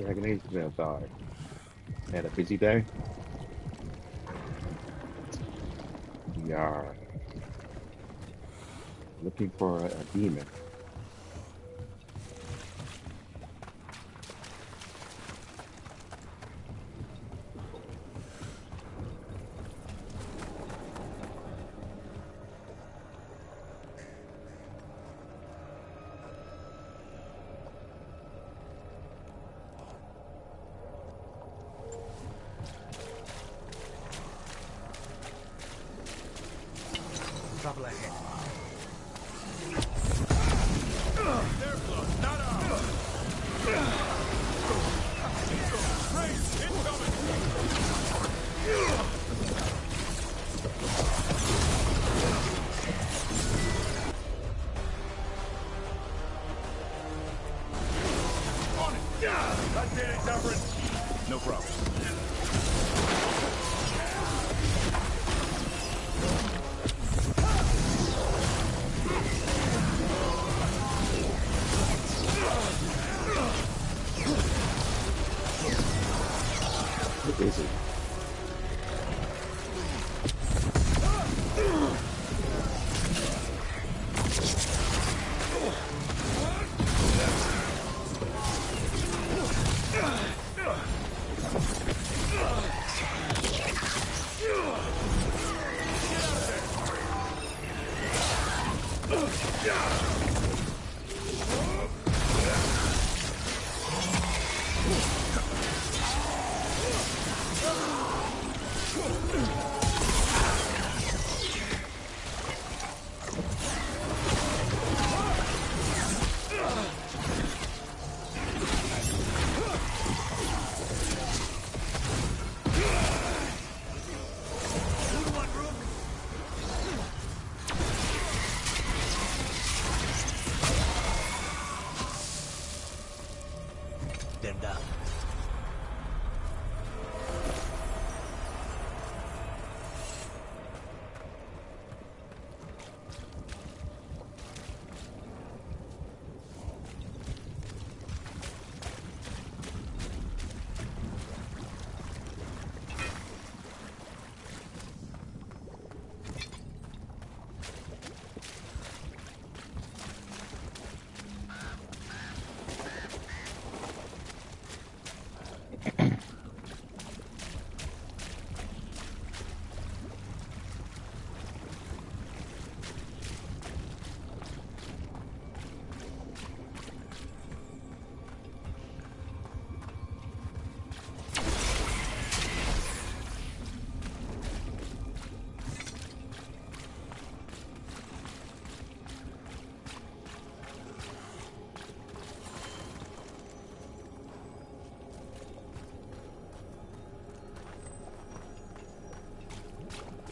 Age The Veilguard. Had a busy day. We are looking for a demon. Trouble ahead. Their blood, not ours! Raise, incoming! On it! That's it, Everett! No problem. What is it? They're down.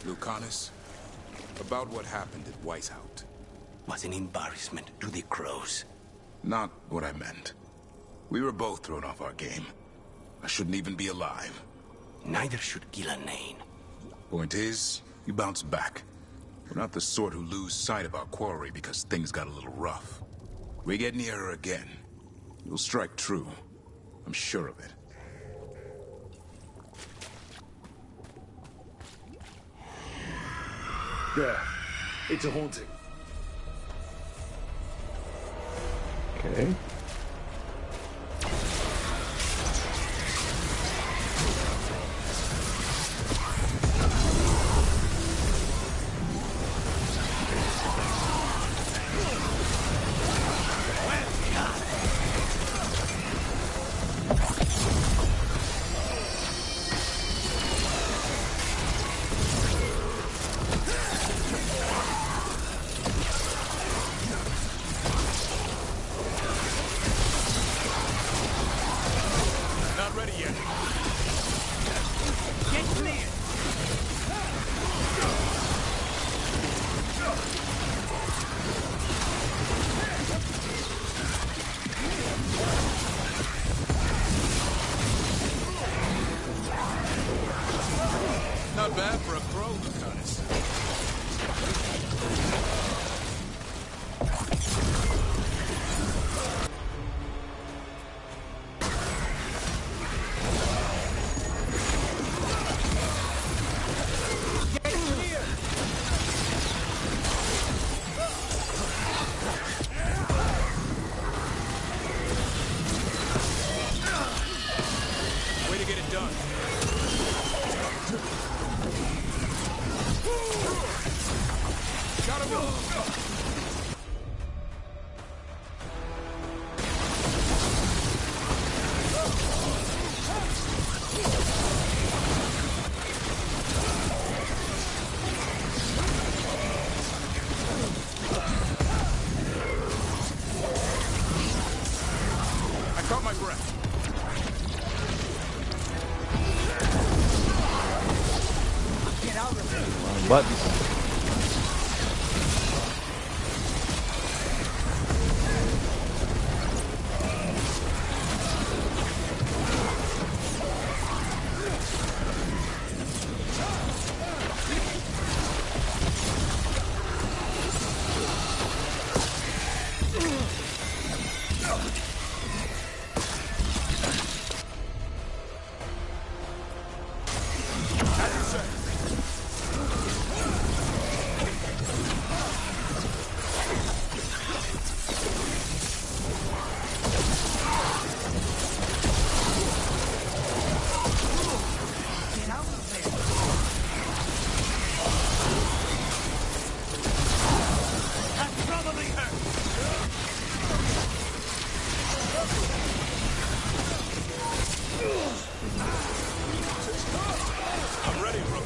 Lucanus, about what happened at Weishaupt. Was an embarrassment to the crows. Not what I meant. We were both thrown off our game. I shouldn't even be alive. Neither should Gillanane. Point is, you bounced back. We're not the sort who lose sight of our quarry because things got a little rough. We get near her again. You'll strike true. I'm sure of it. There. It's a haunting. Okay. Not ready yet. Get clear! Not bad for a crow, Lucanus. done. Gotta move. I caught my breath. Get out of there. Wrong buttons. I'm ready, bro.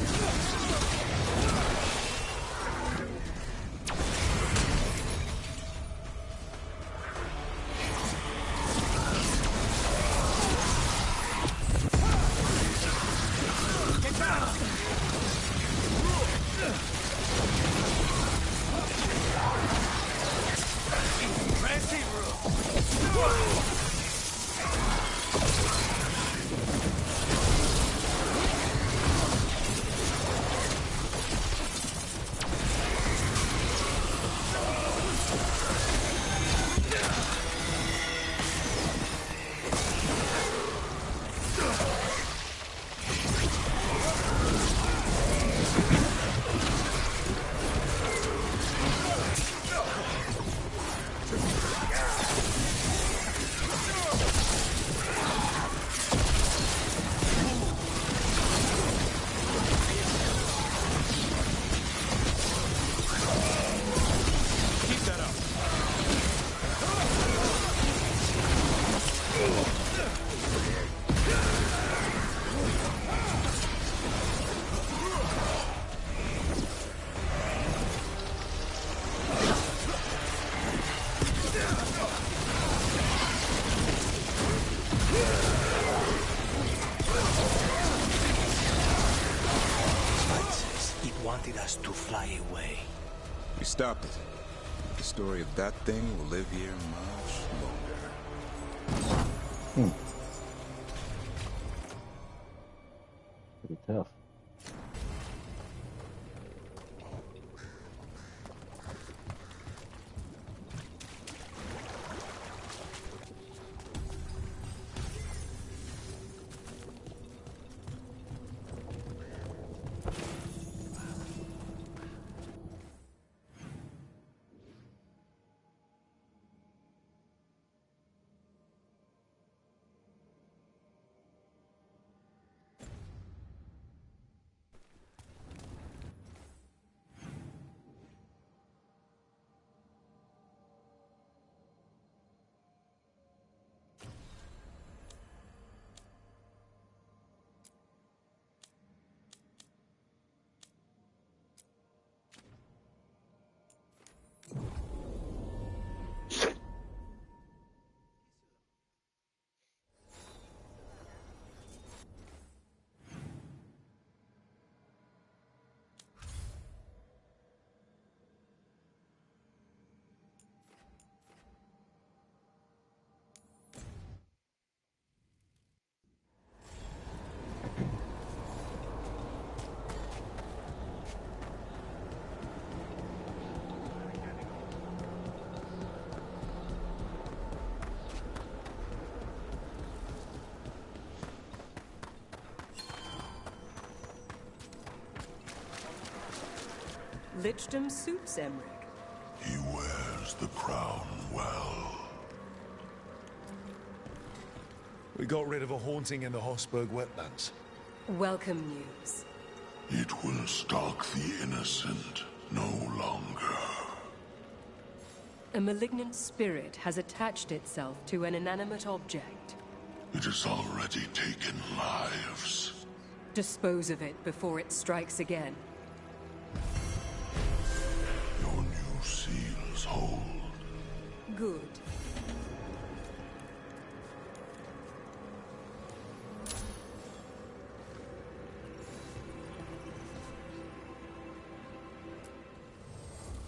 Keep that up. Light says it wanted us to fly away. We stopped it. The story of that thing will live here much longer. Pretty tough. Lichdom suits Emmerich. He wears the crown well. We got rid of a haunting in the Hossberg wetlands. Welcome news. It will stalk the innocent no longer. A malignant spirit has attached itself to an inanimate object. It has already taken lives. Dispose of it before it strikes again. Your new seals hold. Good.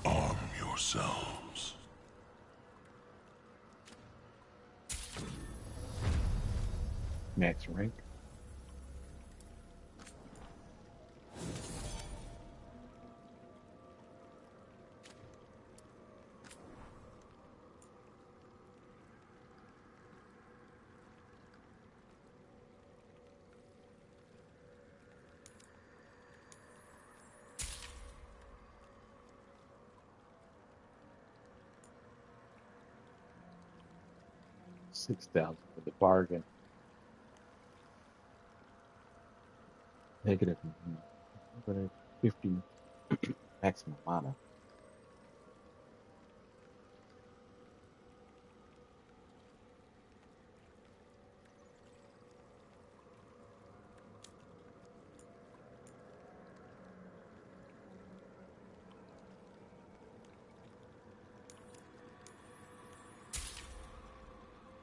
Arm yourselves. Max rank. $6,000 for the bargain. Negative 50 maximum mana.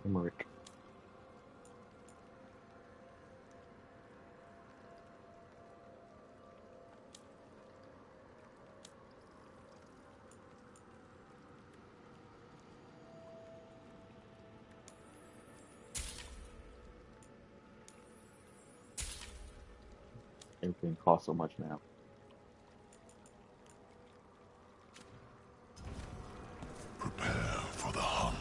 Emmerich. Everything costs so much now. Prepare for the hunt.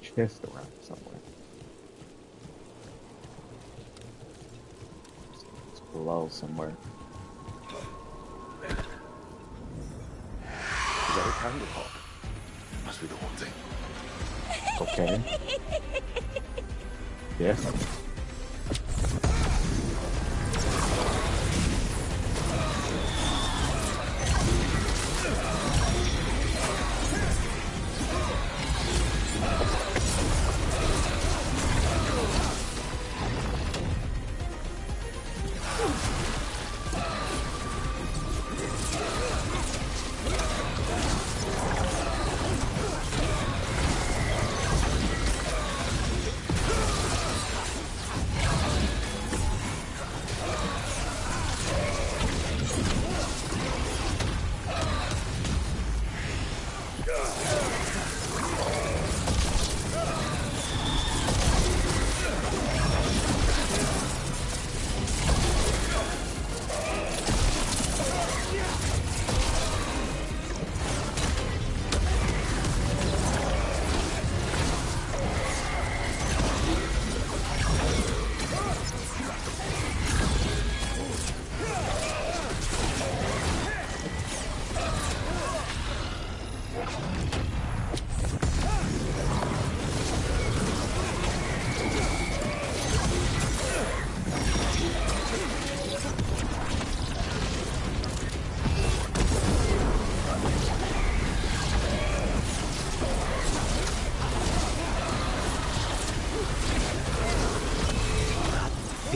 Chest around somewhere. It's below somewhere. Is that a candle pop? Must be the haunting. Okay. Yes.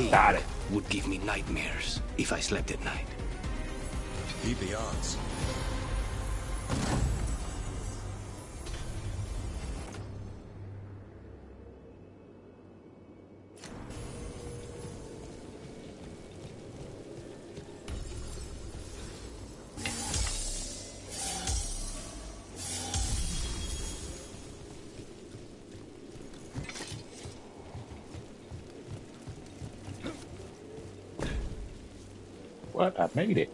thing Got it. would give me nightmares if I slept at night. Beat the odds. What? I made it.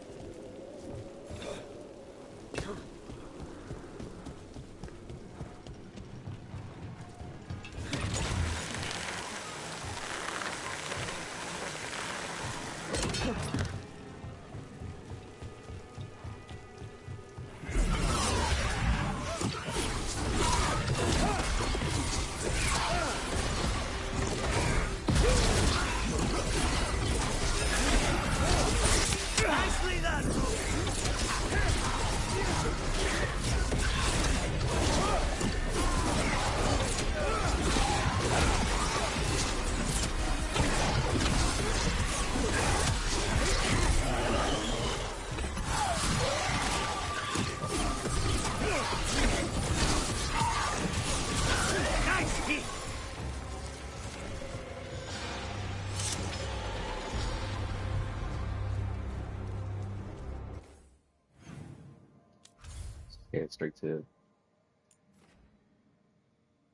Head straight to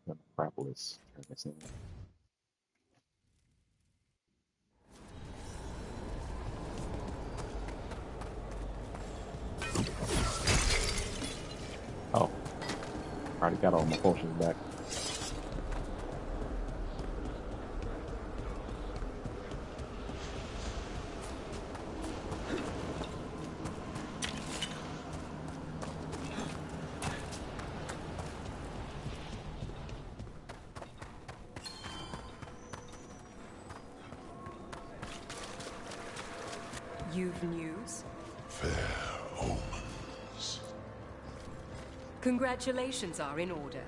the Necropolis. Turn this in. Oh, already got all my potions back. You've news? Fair omens. Congratulations are in order.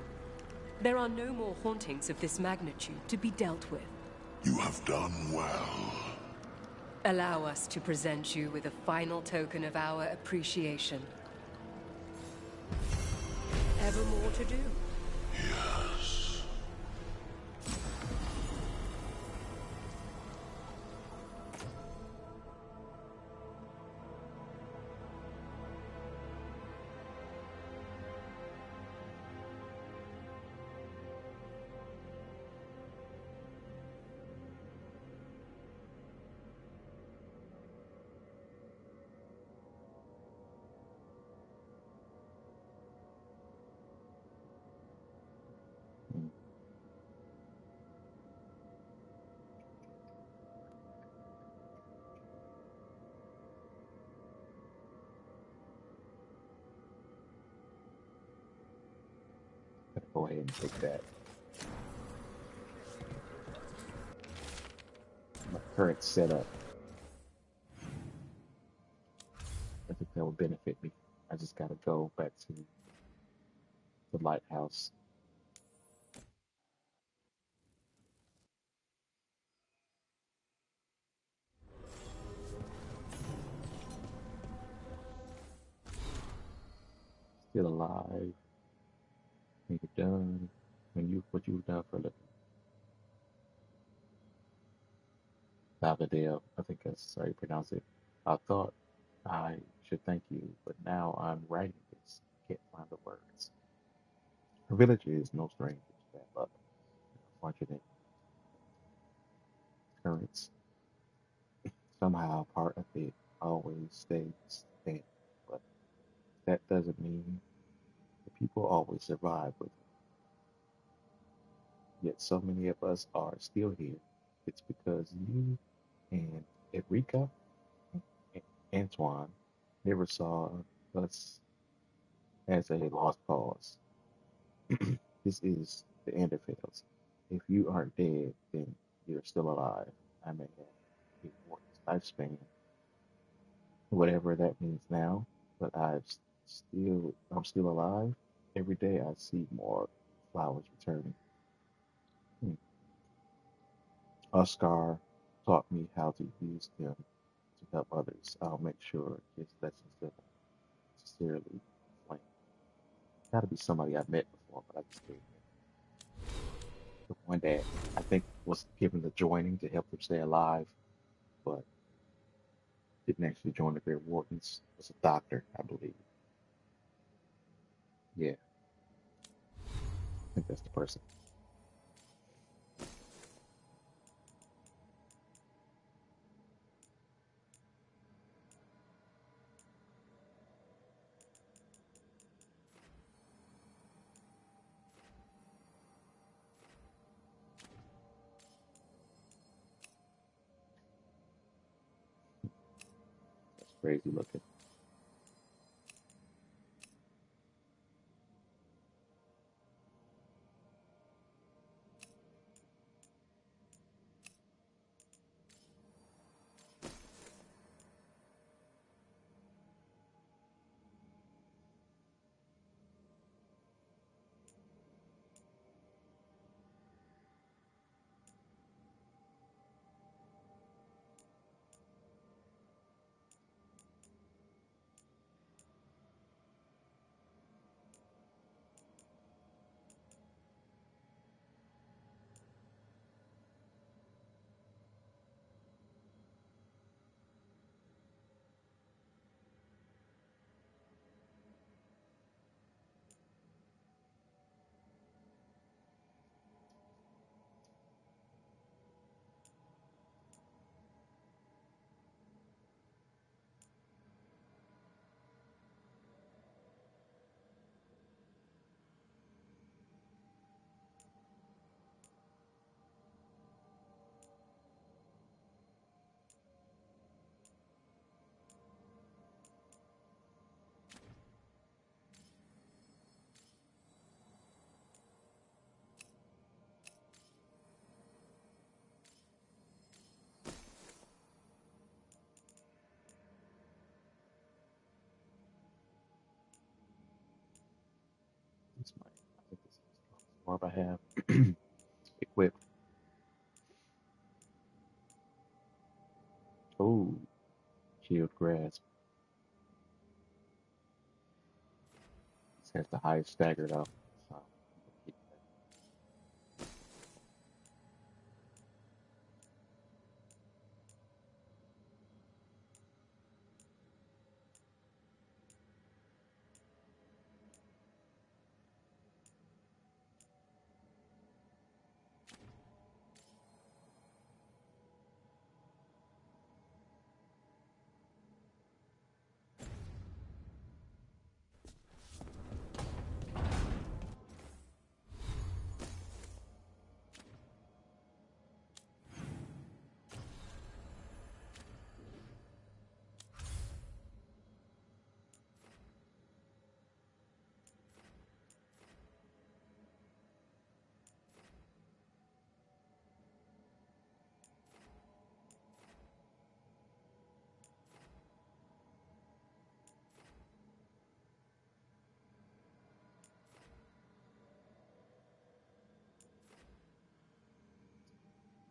There are no more hauntings of this magnitude to be dealt with. You have done well. Allow us to present you with a final token of our appreciation. Ever more to do? Yes. Mm. Gonna go ahead and take that. My current setup, I think that would benefit me. I just gotta go back to the lighthouse. Still alive. When you're done. What you've done for the Valgadale, I think that's how you pronounce it. I thought I should thank you, but now I'm writing this. Can't find the words. Her village is no stranger to bad luck. Unfortunate currents. Somehow part of it always stays standing, but that doesn't mean the people always survive with it. Yet so many of us are still here. It's because you and Enrica and Antoine never saw us as a lost cause. This is the end of Fails. If you aren't dead, then you're still alive. I may have a mortal's lifespan, whatever that means now, but I'm still alive. Every day I see more flowers returning. Hmm. Oscar taught me how to use them to help others. I'll make sure his lessons don't necessarily flame. Gotta be somebody I've met before, but I just can't remember. The one that I think was given the joining to help them stay alive, but didn't actually join the Grey Wardens. Was a doctor, I believe. Yeah, I think that's the person. That's crazy looking. This might, I think this is the strongest orb I have equipped. Oh, shield grasp. This has the highest stagger though. So I'm gonna keep that.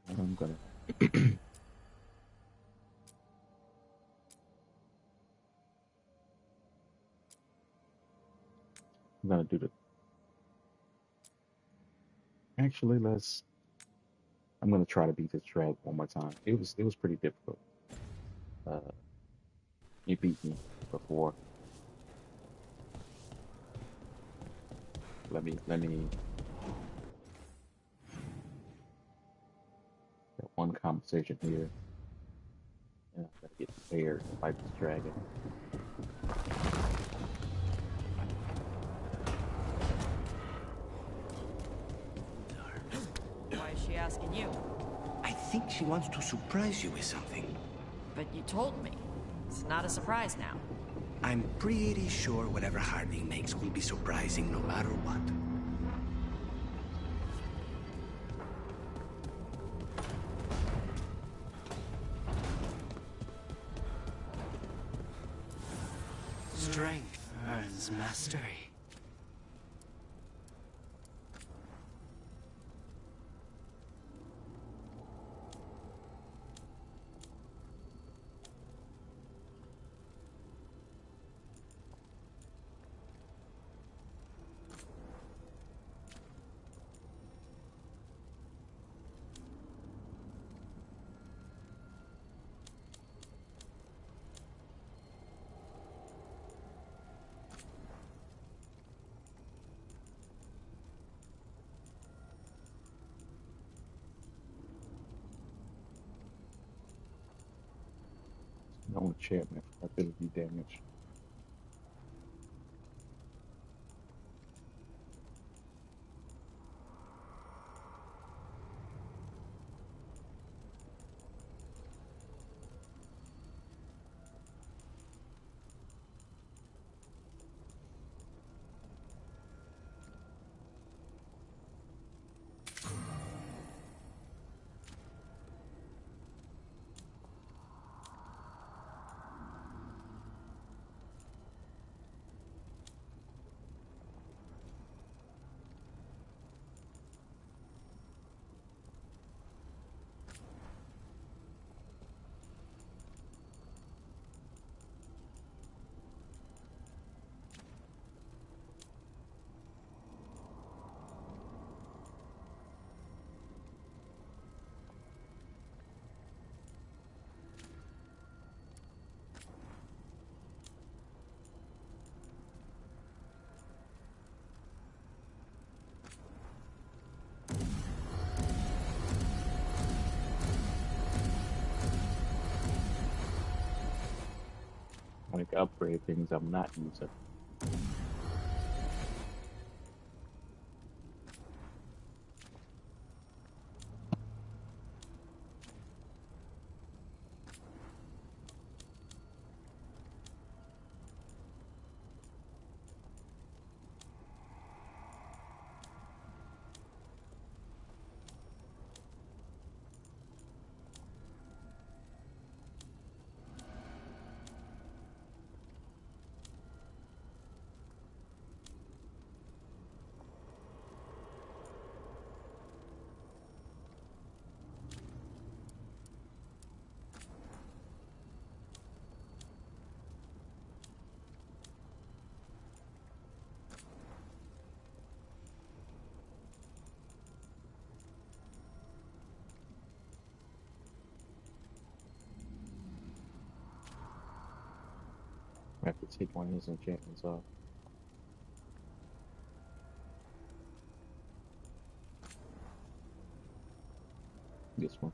And I'm gonna do the. Actually, I'm gonna try to beat this drag one more time. It was pretty difficult. Uh, you beat me before. Let me get one conversation here. And I gotta get prepared to fight this dragon. Why is she asking you? I think she wants to surprise you with something. But you told me. It's not a surprise now. I'm pretty sure whatever Harding makes will be surprising no matter what. Strength earns mastery. own enchantment for ability damage. I can upgrade things I'm not using. I have to take one of his enchantments off. This one.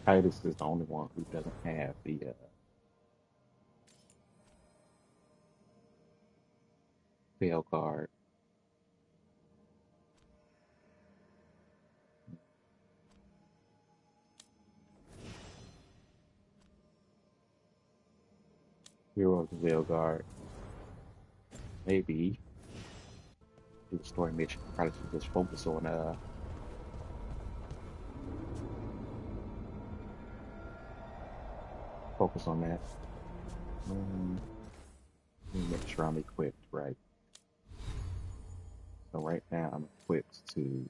Titus is the only one who doesn't have the Veilguard. Hero of the Veilguard. Maybe do a story mission. Probably should just focus on that. Let me make sure I'm equipped right. So right now I'm equipped to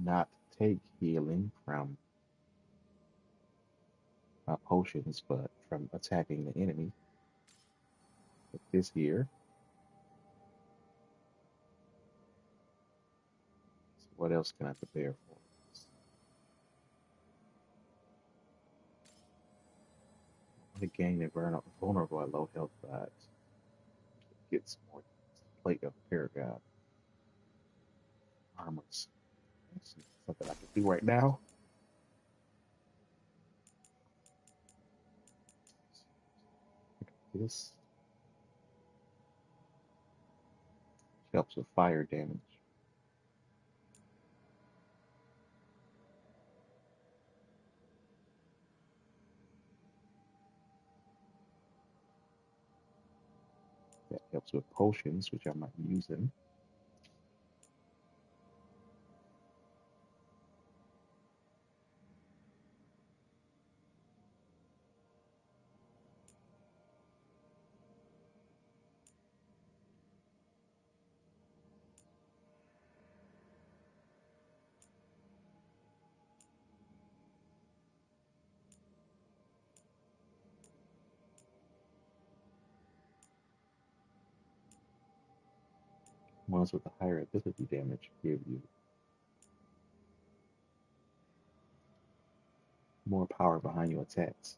not take healing from potions, but from attacking the enemy. With this here. So what else can I prepare for? To gain a vulnerable at low health, but gets more plate of paragon armors. Let's see, something I can do right now. This helps with fire damage. That helps with potions, which I'm not using. Ones with a higher ability damage give you more power behind your attacks.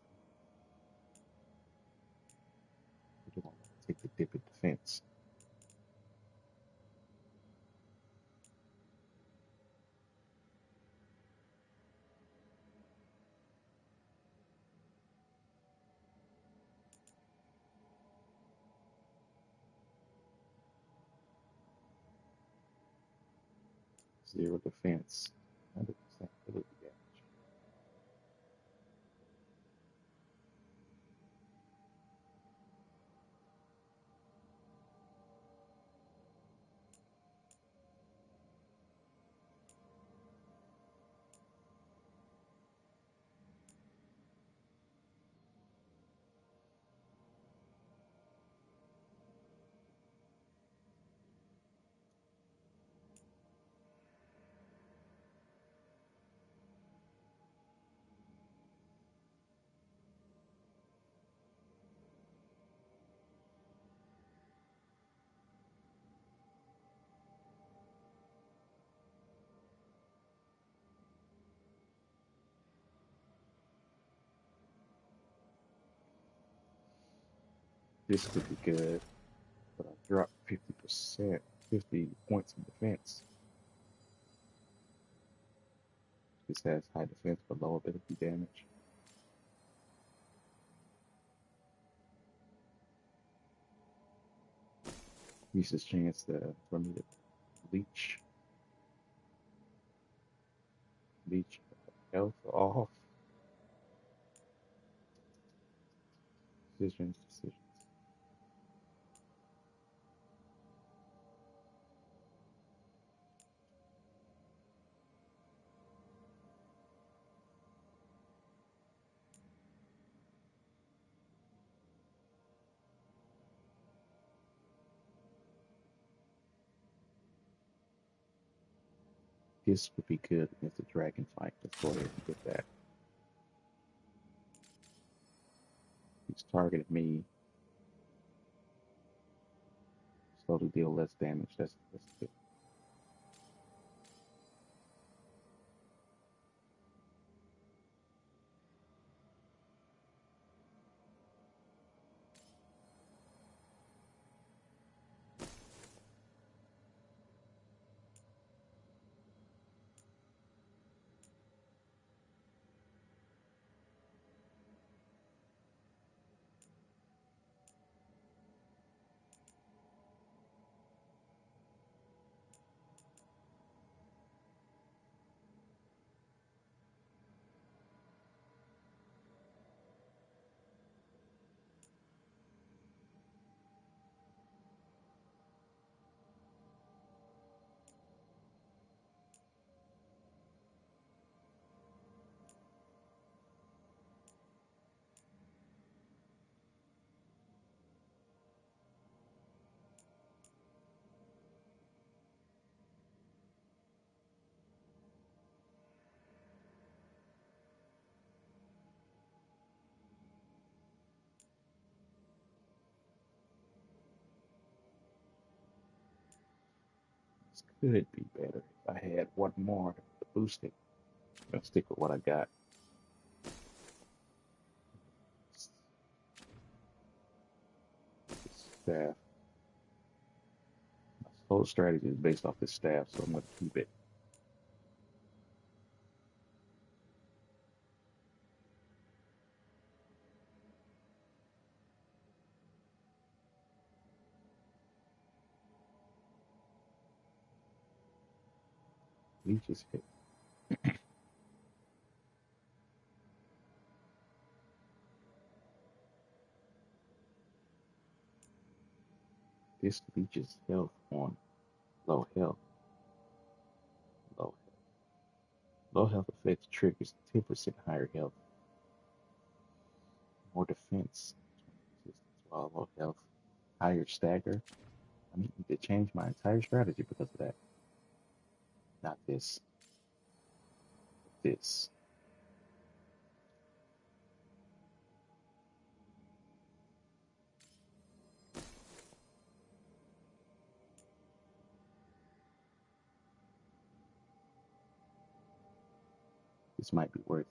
You don't want to take the dip in defense. Zero defense, 100% ability damage. This could be good, but I dropped 50%, 50 points in defense. This has high defense but low ability damage. Uses chance for me to leech health off. Decisions. This would be good against the dragon fight. Let's go ahead and get that. He's targeted me. Slowly deal less damage. That's good. This could be better if I had one more to boost it. I'm gonna stick with what I got. Staff. My whole strategy is based off this staff, so I'm gonna keep it. leech's head. This leech's health on low health. Low health. Low health effects triggers 10% higher health. More defense. Resistance while low health. Higher stagger. I need to change my entire strategy because of that. Not this. This. This might be worth it.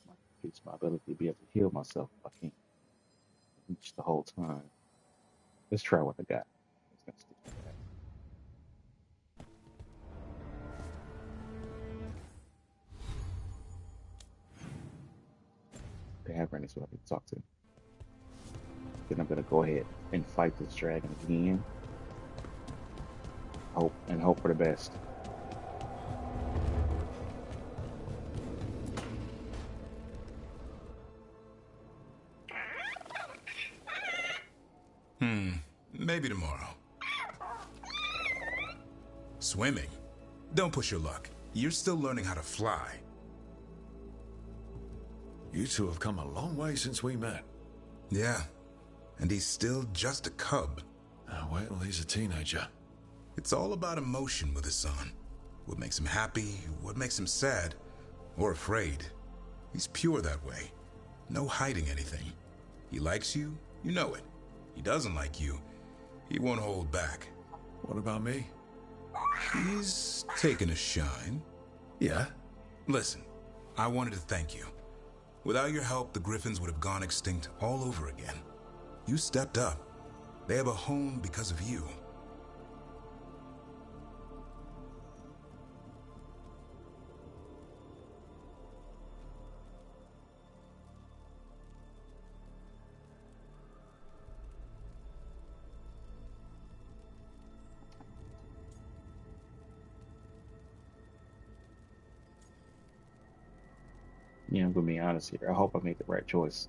Might increase my ability to be able to heal myself if I can't reach the whole time. Let's try what I got. Let's not stick with that. Tavern is what I need to talk to. Then I'm gonna go ahead and fight this dragon again. Hope for the best. Maybe tomorrow. Swimming? Don't push your luck. You're still learning how to fly. You two have come a long way since we met. Yeah, and he's still just a cub. Wait till he's a teenager. It's all about emotion with his son. What makes him happy, what makes him sad, or afraid. He's pure that way. No hiding anything. He likes you, you know it. He doesn't like you, he won't hold back. What about me? He's taken a shine. Yeah? Listen, I wanted to thank you. Without your help, the Griffins would have gone extinct all over again. You stepped up. They have a home because of you. Yeah, I'm gonna be honest here. I hope I made the right choice.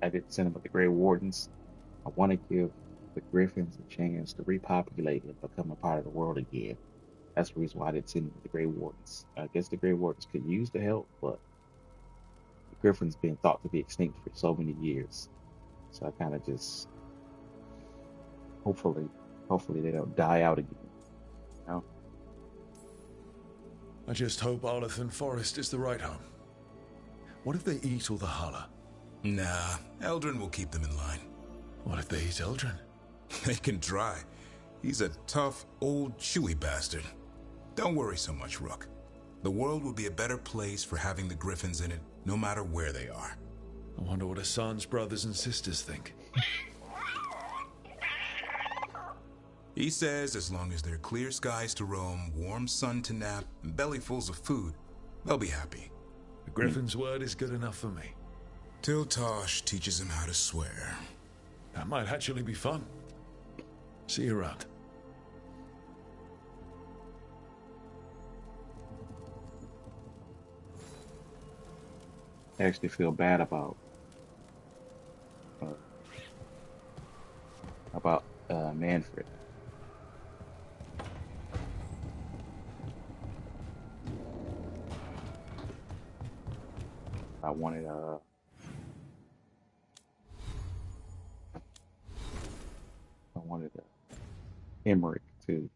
I didn't send them with the Grey Wardens. I want to give the Griffins a chance to repopulate and become a part of the world again. That's the reason why I didn't send them with the Grey Wardens. I guess the Grey Wardens could use the help, but the Griffins been thought to be extinct for so many years. So I kind of just hopefully they don't die out again. You know? I just hope Arlathan Forest is the right home. What if they eat all the Hala? Nah, Eldrin will keep them in line. What if they eat Eldrin? They can try. He's a tough, old, chewy bastard. Don't worry so much, Rook. The world will be a better place for having the Griffins in it, no matter where they are. I wonder what Hassan's brothers and sisters think. He says as long as there are clear skies to roam, warm sun to nap, and bellyfuls of food, they'll be happy. The Griffin's word is good enough for me. Till Tosh teaches him how to swear. That might actually be fun. See you around. I actually feel bad about Manfred. I wanted Emmerich to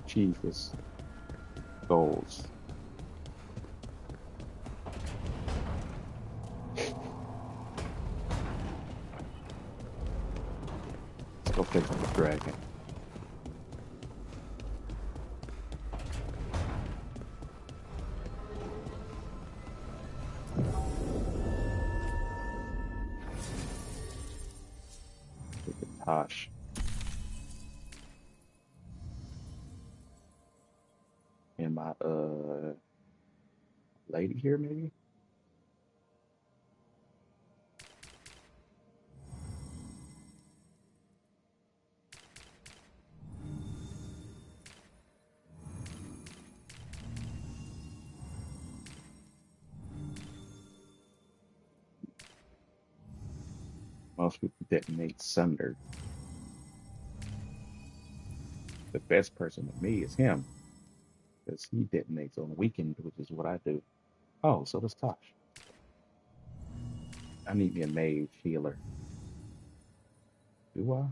achieve his goals. Let's go fix the dragon. Tosh. my lady here, maybe? Most people detonate Sunder. The best person to me is him, because he detonates on the weekend, which is what I do. Oh, so does Tosh. I need me a mage healer. Do I?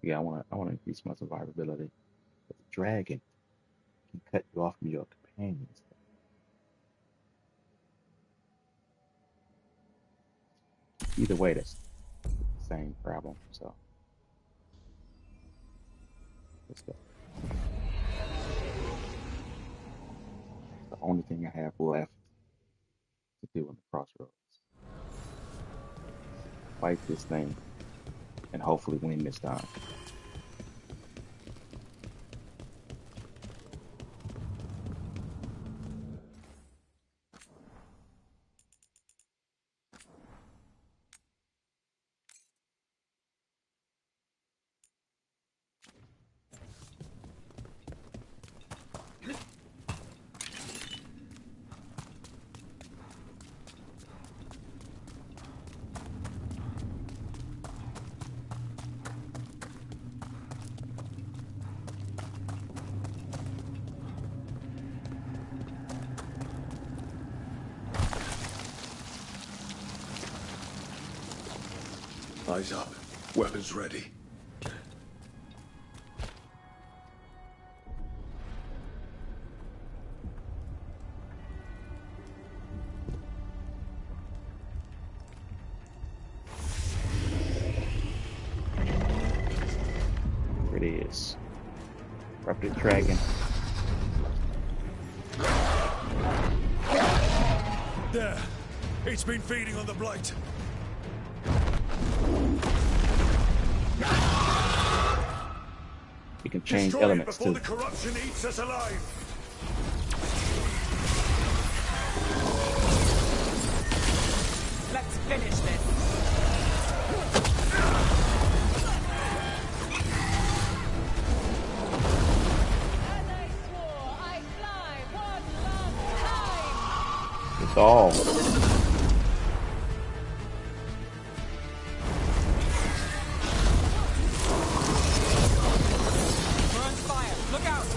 Yeah, I wanna increase my survivability. But the dragon can cut you off from your companions. Either way, that's the same problem. So let's go. The only thing I have left to do in the crossroads. Fight this thing and hopefully win this time. Eyes up. Weapons ready. Here it is. Corrupted dragon. There. It's been feeding on the blight. You can change Destroy it elements before too. the corruption eats us alive. Let's finish this. As I swore, I fly one last time. It's all. We're on fire. Look out!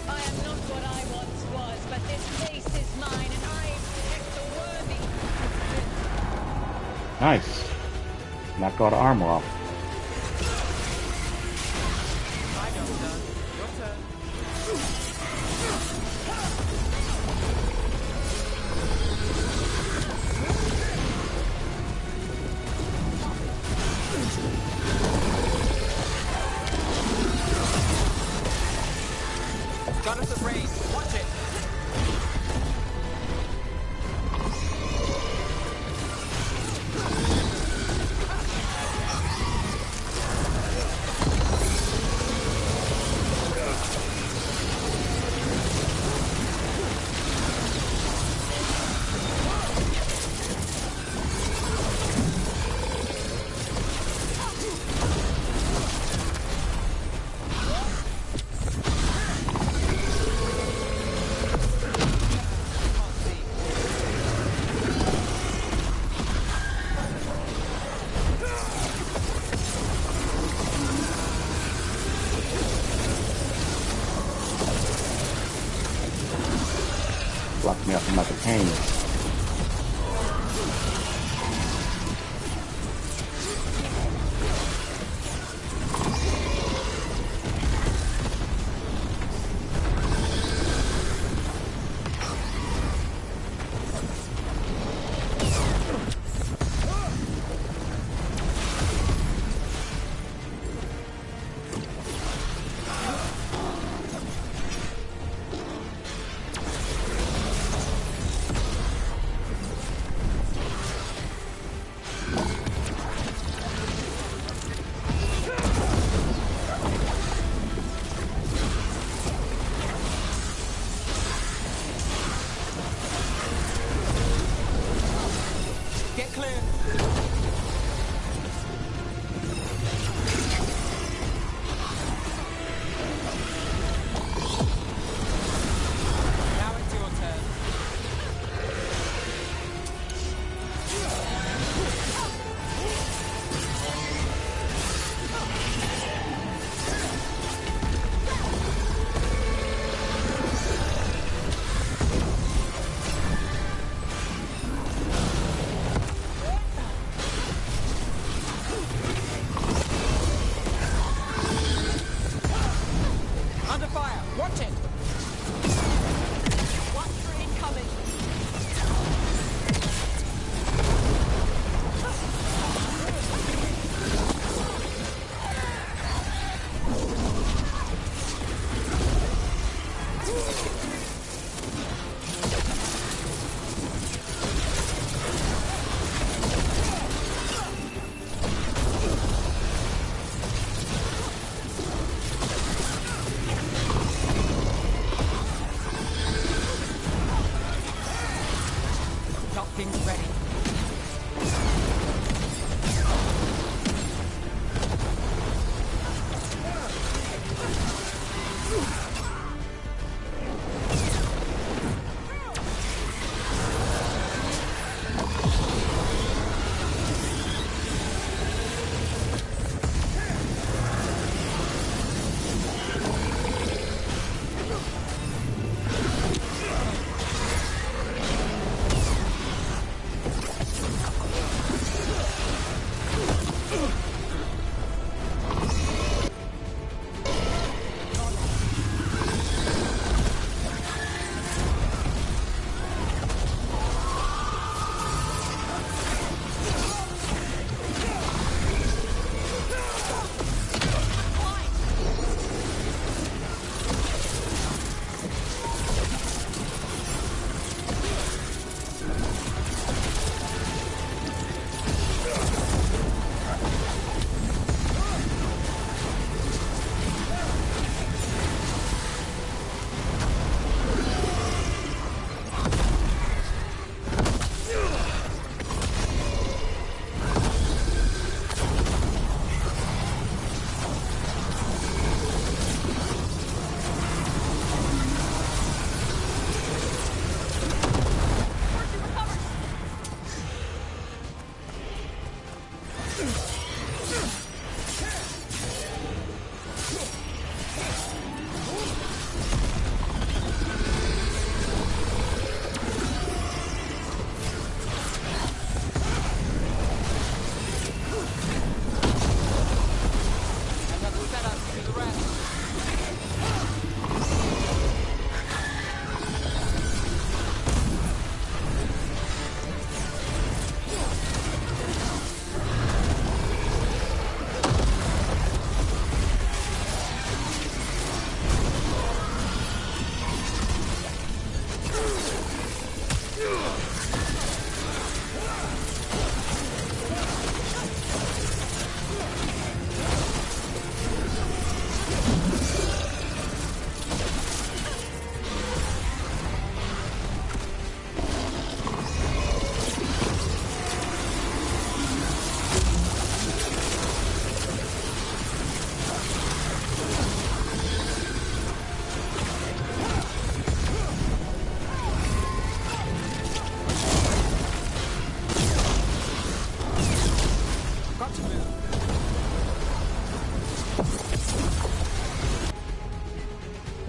I am not what I once was, but this place is mine, and I protect the worthy. Nice. Knock all the armor off. I know, done. Your turn. Got us at range. Watch it. Block me up from my companions.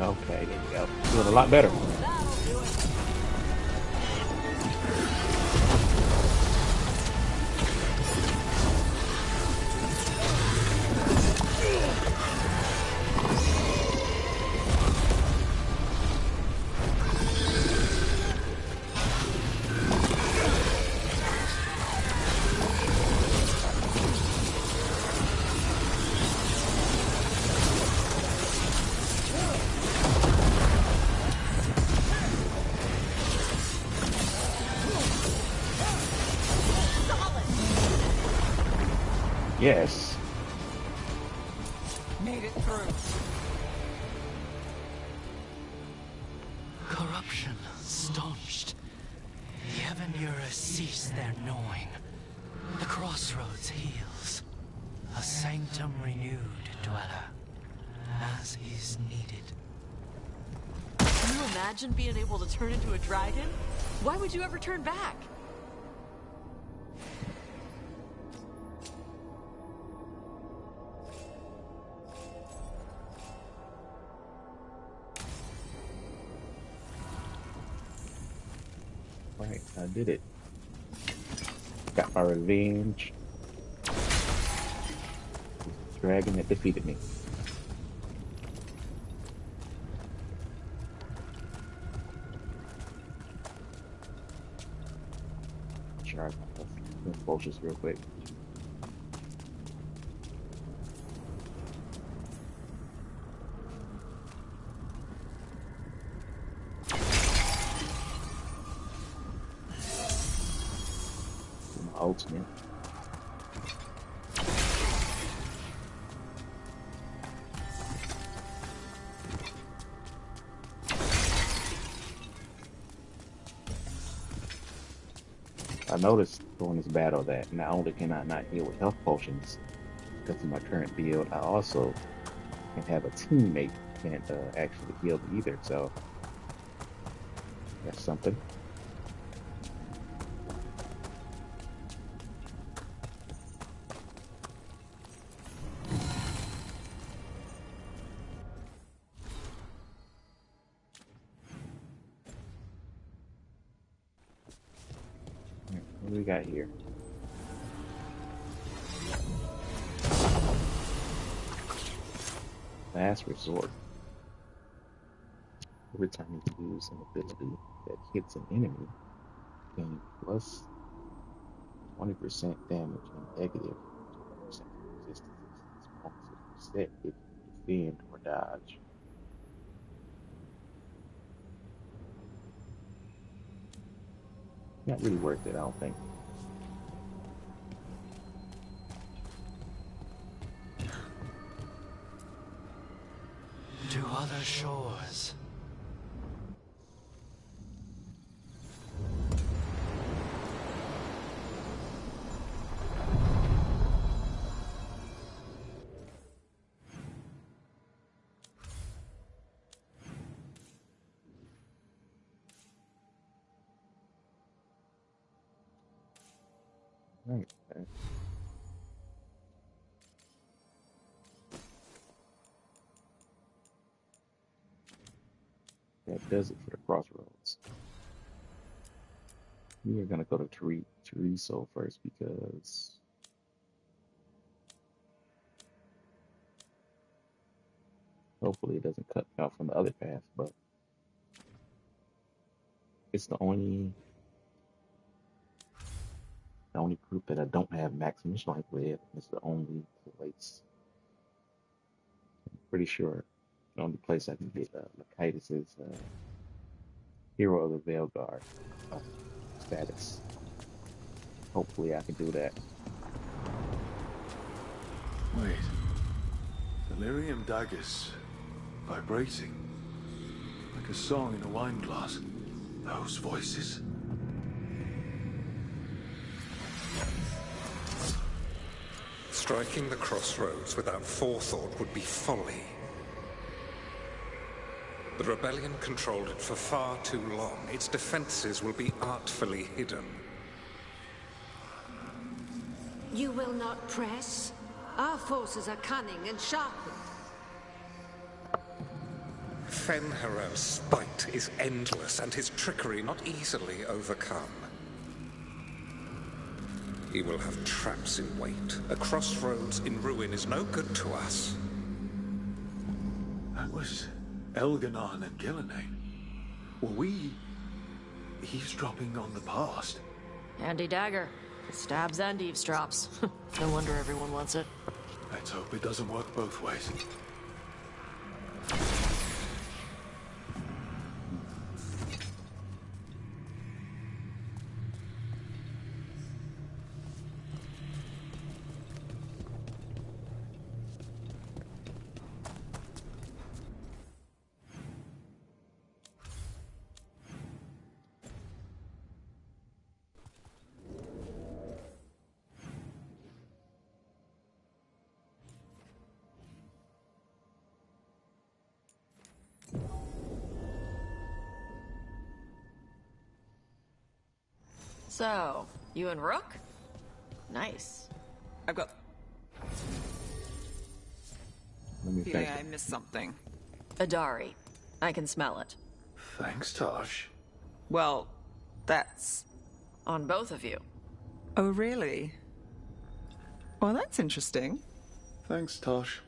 Okay, there you go. Doing a lot better. Yes. Made it through. Corruption staunched. The Evanura cease their gnawing. The crossroads heals. A sanctum renewed, dweller, as is needed. Can you imagine being able to turn into a dragon? Why would you ever turn back? Right, I did it. Got my revenge. Dragon that defeated me. Charge my potions real quick. My ultimate. I noticed during this battle that not only can I not heal with health potions because of my current build, I also can have a teammate can't actually heal me either. So that's something. What do we got here? Last resort. Every time you use an ability that hits an enemy, gain plus 20% damage and negative 20% resistances. This bonus is reset if you defend or dodge. Not really worth it, I don't think. To other shores. Right. Okay. That does it for the crossroads. We are gonna go to Chorizo first because hopefully it doesn't cut me off from the other path, but it's the only group that I don't have maximum strength with. It's the only place. I'm pretty sure the only place I can get Lakitis is Hero of the Veilguard uh, status. Hopefully I can do that. Wait. Delirium daggers. Vibrating. Like a song in a wine glass. Those voices. Striking the crossroads without forethought would be folly. The rebellion controlled it for far too long. Its defenses will be artfully hidden. You will not press? Our forces are cunning and sharpened. Fenrir's spite is endless and his trickery not easily overcome. He will have traps in wait. A crossroads in ruin is no good to us. That was Elganon and Gillenay. Were we eavesdropping on the past? Handy dagger. It stabs and eavesdrops. No wonder everyone wants it. Let's hope it doesn't work both ways. So, you and Rook? Nice. I've got Let me feeling think. I missed something. Adari. I can smell it. Thanks, Tosh. Well, that's... On both of you. Oh, really? Well, that's interesting. Thanks, Tosh.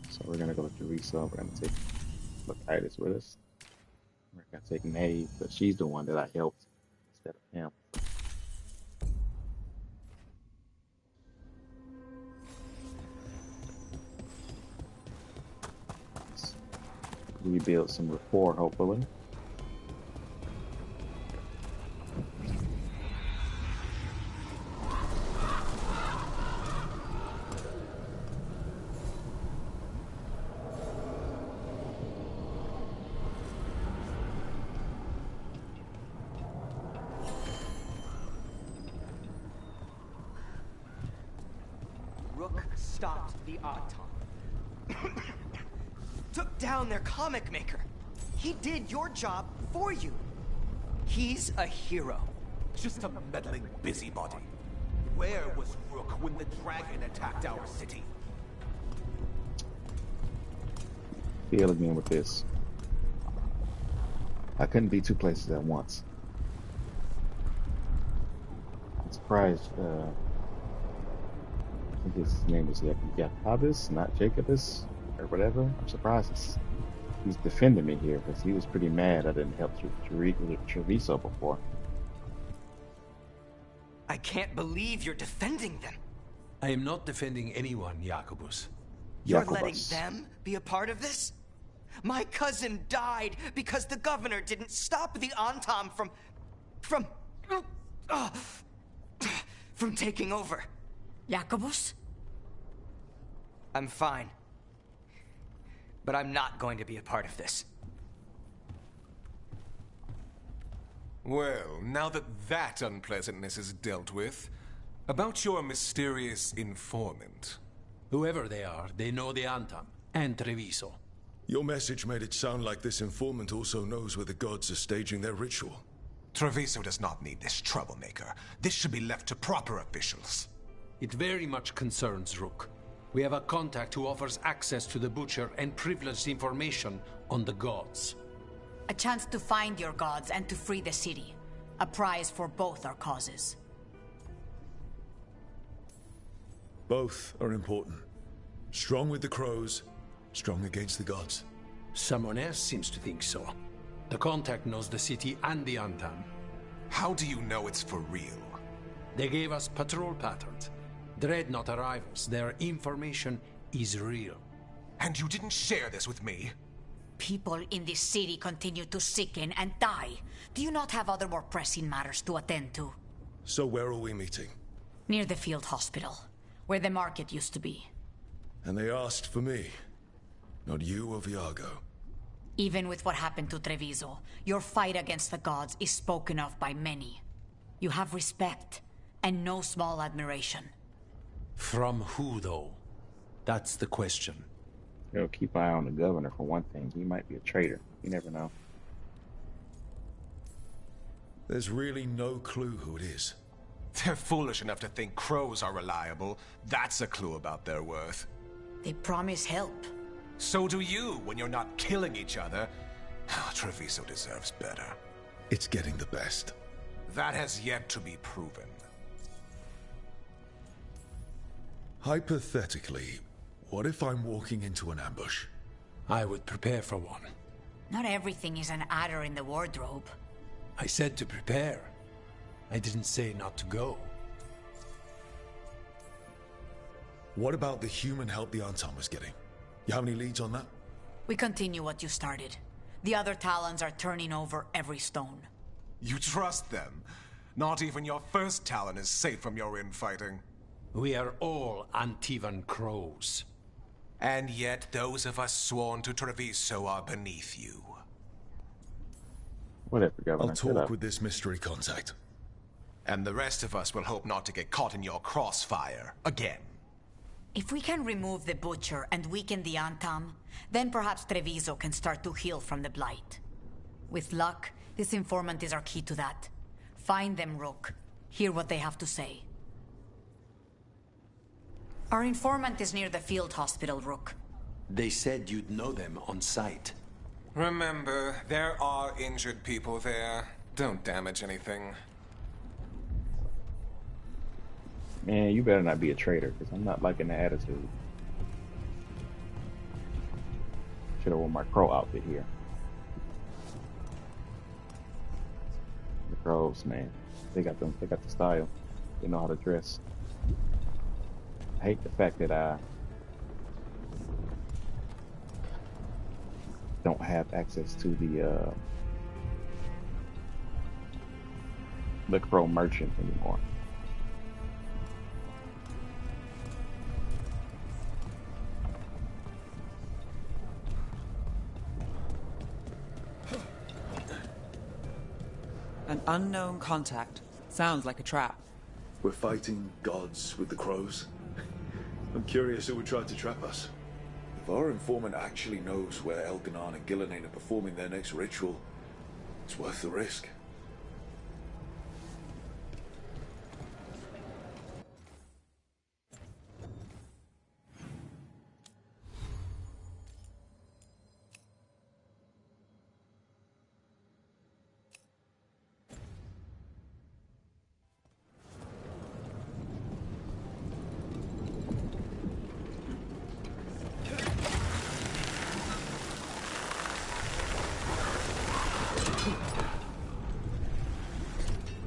So we're gonna go to Teresa. We're gonna take Titus with us. We're gonna take Maeve, but she's the one that I helped instead of him. Let's rebuild some rapport, hopefully. Rook stopped the Auton. Took down their comic maker. He did your job for you. He's a hero. Just a meddling busybody. Where was Rook when the dragon attacked our city? Feel again with this. I couldn't be two places at once. I'm surprised, I think his name was Jacobus, not Jacobus, or whatever. I'm surprised he's defending me here, because he was pretty mad I didn't help Treviso before. I can't believe you're defending them. I am not defending anyone, Jacobus. You're letting them be a part of this? My cousin died because the governor didn't stop the Antam from taking over. Jacobus? I'm fine. But I'm not going to be a part of this. Well, now that that unpleasantness is dealt with, about your mysterious informant. Whoever they are, they know the Antam and Treviso. Your message made it sound like this informant also knows where the gods are staging their ritual. Treviso does not need this troublemaker. This should be left to proper officials. It very much concerns Rook. We have a contact who offers access to the Butcher and privileged information on the gods. A chance to find your gods and to free the city. A prize for both our causes. Both are important. Strong with the crows, strong against the gods. Someone else seems to think so. The contact knows the city and the Antam. How do you know it's for real? They gave us patrol patterns. Dreadnought arrivals. Their information is real. And you didn't share this with me? People in this city continue to sicken and die. Do you not have other more pressing matters to attend to? So where are we meeting? Near the field hospital, where the market used to be. And they asked for me, not you or Viago. Even with what happened to Treviso, your fight against the gods is spoken of by many. You have respect, and no small admiration. From who, though? That's the question. Keep an eye on the governor for one thing. He might be a traitor. You never know. There's really no clue who it is. They're foolish enough to think crows are reliable. That's a clue about their worth. They promise help. So do you when you're not killing each other. Treviso deserves better. It's getting the best. That has yet to be proven. Hypothetically, what if I'm walking into an ambush? I would prepare for one. Not everything is an adder in the wardrobe. I said to prepare. I didn't say not to go. What about the human help the Anton was getting? You have any leads on that? We continue what you started. The other Talons are turning over every stone. You trust them? Not even your first Talon is safe from your infighting. We are all Antivan crows. And yet those of us sworn to Treviso are beneath you. Whatever, Governor. I'll talk with this mystery contact. And the rest of us will hope not to get caught in your crossfire again. If we can remove the Butcher and weaken the Antam, then perhaps Treviso can start to heal from the Blight. With luck, this informant is our key to that. Find them, Rook. Hear what they have to say. Our informant is near the field hospital, Rook. They said you'd know them on sight. Remember, there are injured people there. Don't damage anything. Man, you better not be a traitor, because I'm not liking the attitude. Should have worn my crow outfit here. The crows, man, they got the style. They know how to dress. I hate the fact that I don't have access to the crow merchant anymore. An unknown contact. Sounds like a trap. We're fighting gods with the crows. I'm curious who would try to trap us. If our informant actually knows where Elganon and Gillenane are performing their next ritual, it's worth the risk.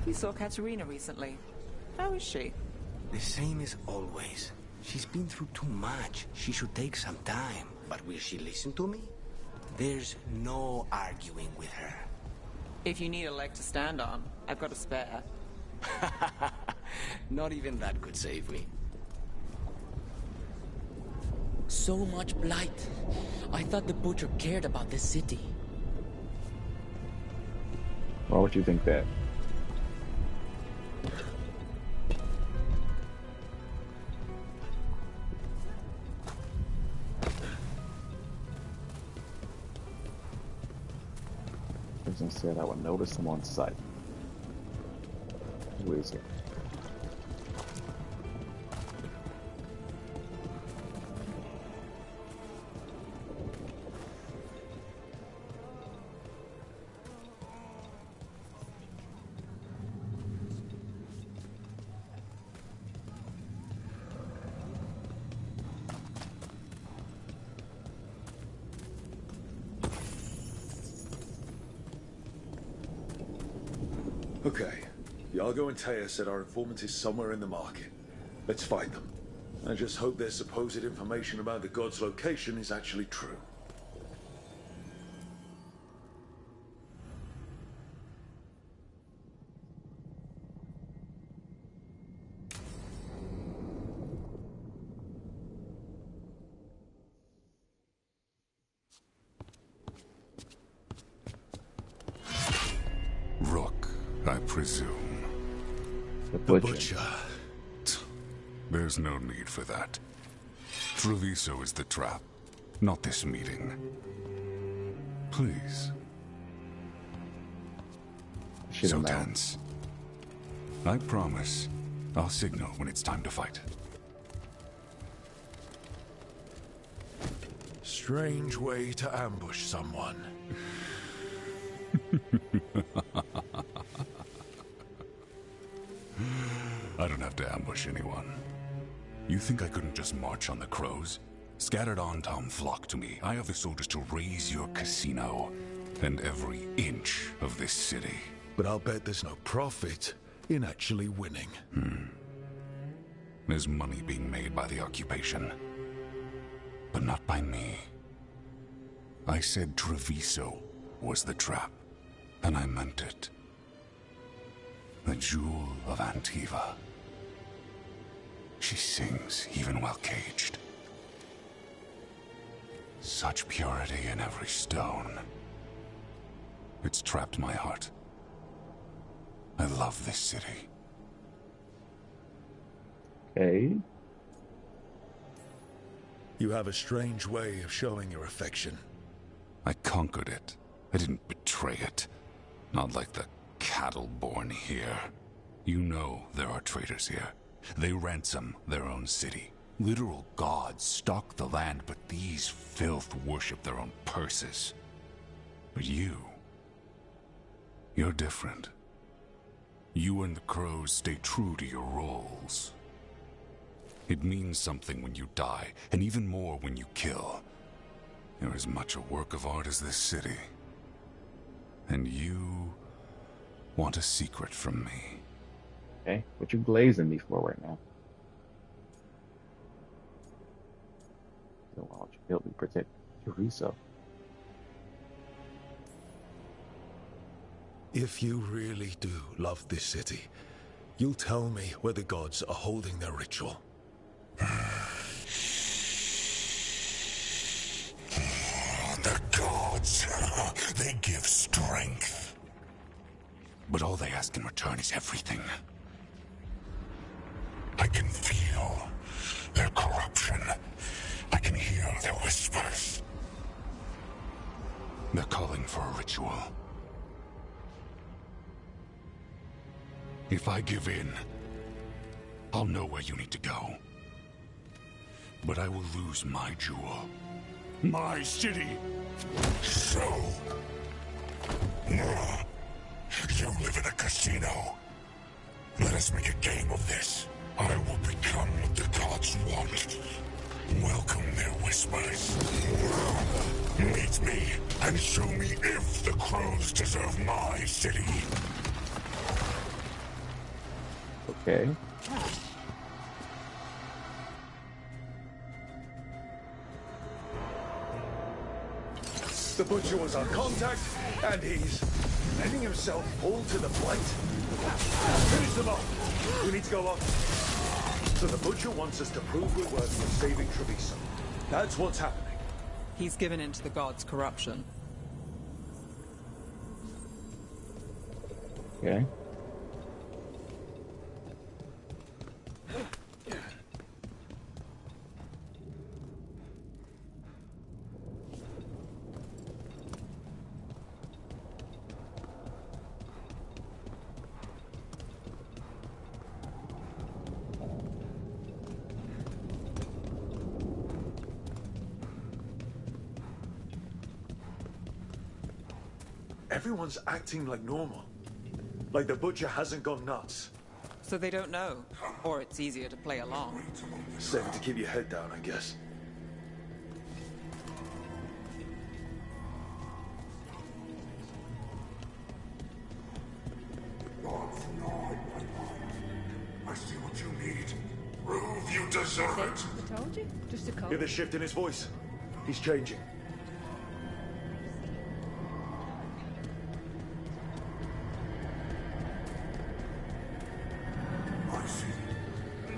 We saw Katerina recently. How is she? The same as always. She's been through too much. She should take some time. But will she listen to me? There's no arguing with her. If you need a leg to stand on, I've got a spare. Not even that could save me. So much blight. I thought the Butcher cared about this city. Why would you think that? Person said I would notice him on sight. Who is it? Okay. Iago and Taya said our informant is somewhere in the market. Let's find them. I just hope their supposed information about the god's location is actually true. Rook, I presume. The Butcher. There's no need for that. Treviso is the trap, not this meeting. Please. shit So him out. tense. I promise, I'll signal when it's time to fight. Strange way to ambush someone. I don't have to ambush anyone. You think I couldn't just march on the crows? Scattered on Tom flock to me. I have the soldiers to raise your casino and every inch of this city. But I'll bet there's no profit in actually winning. There's money being made by the occupation, but not by me. I said Treviso was the trap, and I meant it. The jewel of Antiva. She sings even while caged. Such purity in every stone. It's trapped my heart. I love this city. Okay. You have a strange way of showing your affection. I conquered it. I didn't betray it. Not like the cattle born here. You know there are traitors here. They ransom their own city. Literal gods stalk the land, but these filth worship their own purses. But you're different. You and the crows stay true to your roles. It means something when you die, and even more when you kill. You're as much a work of art as this city. And you want a secret from me. Okay, what you glazing me for right now? So why don't you help me protect Teresa? If you really do love this city, you'll tell me where the gods are holding their ritual. The gods, they give strength. But all they ask in return is everything. I can feel their corruption. I can hear their whispers. They're calling for a ritual. If I give in, I'll know where you need to go. But I will lose my jewel. My city! So... you live in a casino. Let us make a game of this. I will become what the gods want. Welcome their whispers. Meet me and show me if the crows deserve my city. Okay. The Butcher was our contact, and he's letting himself fall to the Blight. Finish them off. We need to go on. So the Butcher wants us to prove we're worthy of saving Treviso. That's what's happening. He's given in to the gods' corruption. Okay. Everyone's acting like normal. Like the Butcher hasn't gone nuts. So they don't know. Or it's easier to play along. Safer to keep your head down, I guess. I see what you need. Prove you deserve it. I told you. Just a call. Hear the shift in his voice. He's changing. I see.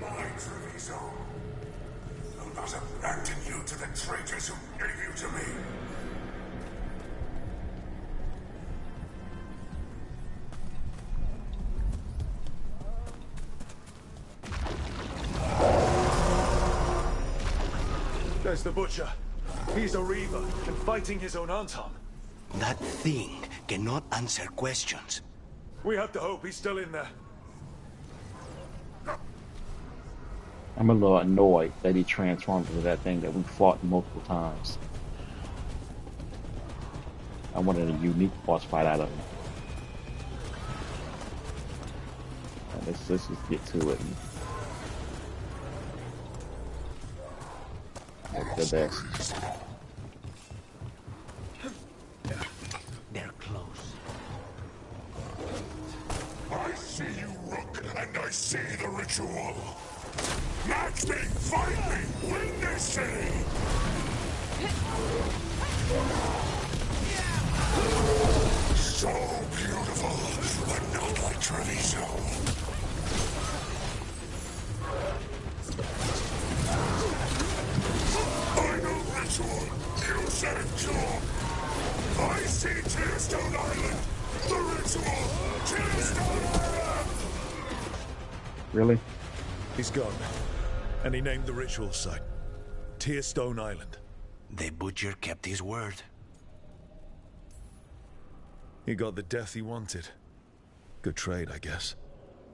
My Treviso. Who does abandon you to the traitors who gave you to me? There's the Butcher. He's a Reaver and fighting his own Anton. That thing cannot answer questions. We have to hope he's still in there. I'm a little annoyed that he transformed into that thing that we fought multiple times. I wanted a unique boss fight out of him. And let's just get to it. That's the best. They're close. I see you, Rook, and I see the ritual. Match me, fight me, win this city! So beautiful, but not like Treviso. Final ritual, you said cure. I see Tearstone Island! The ritual! Tearstone Island! Really? He's gone. And he named the ritual site Tearstone Island. The Butcher kept his word. He got the death he wanted. Good trade, I guess.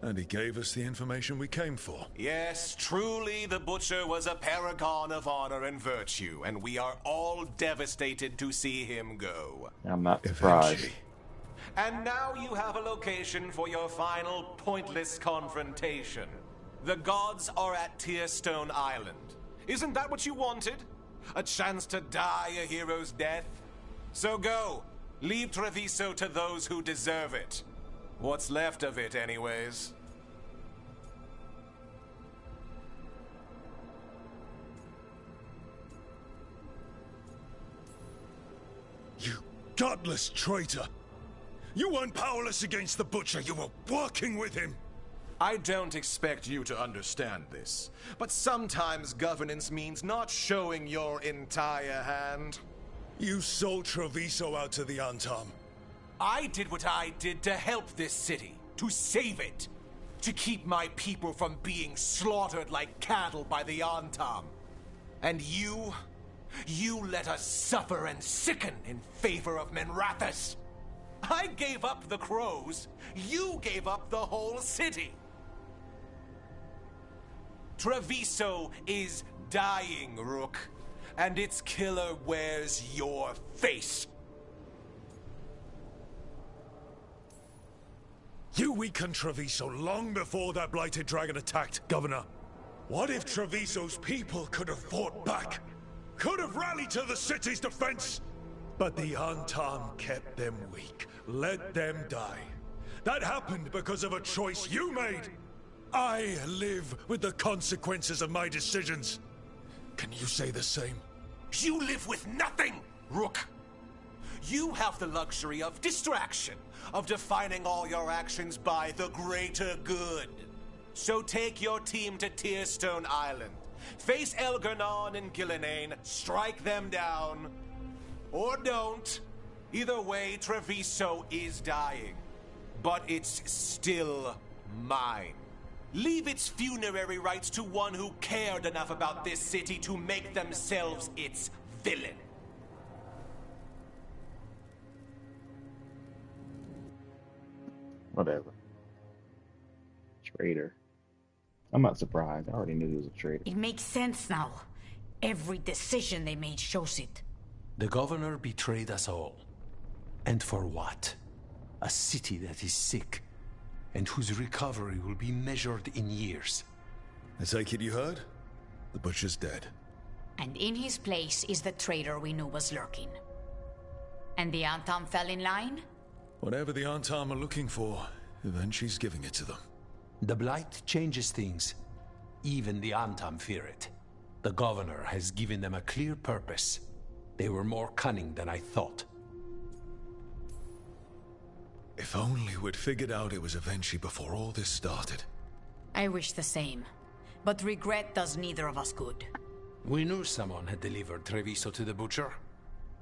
And he gave us the information we came for. Yes, truly the Butcher was a paragon of honor and virtue, and we are all devastated to see him go. I'm not surprised. Eventually. And now you have a location for your final pointless confrontation. The gods are at Tearstone Island. Isn't that what you wanted? A chance to die a hero's death? So go. Leave Treviso to those who deserve it. What's left of it, anyways. You godless traitor! You weren't powerless against the Butcher, you were working with him! I don't expect you to understand this, but sometimes governance means not showing your entire hand. You sold Treviso out to the Antam. I did what I did to help this city, to save it, to keep my people from being slaughtered like cattle by the Antam. And you let us suffer and sicken in favor of Menrathus. I gave up the crows, you gave up the whole city. Treviso is dying, Rook, and its killer wears your face. You weakened Treviso long before that blighted dragon attacked, Governor. What if Treviso's people could have fought back? Could have rallied to the city's defense? But the Antam kept them weak, let them die. That happened because of a choice you made. I live with the consequences of my decisions. Can you say the same? You live with nothing, Rook. You have the luxury of distraction, of defining all your actions by the greater good. So take your team to Tearstone Island. Face Elgarnon and Gillenane, strike them down. Or don't. Either way, Treviso is dying. But it's still mine. Leave its funerary rites to one who cared enough about this city to make themselves its villain. Whatever. Traitor. I'm not surprised. I already knew he was a traitor. It makes sense now. Every decision they made shows it. The governor betrayed us all. And for what? A city that is sick, and whose recovery will be measured in years. I take it you heard? The Butcher's dead. And in his place is the traitor we knew was lurking. And the Antam fell in line? Whatever the Antam are looking for, Eventually's giving it to them. The Blight changes things. Even the Antam fear it. The governor has given them a clear purpose. They were more cunning than I thought. If only we'd figured out it was Eventually before all this started. I wish the same. But regret does neither of us good. We knew someone had delivered Treviso to the Butcher.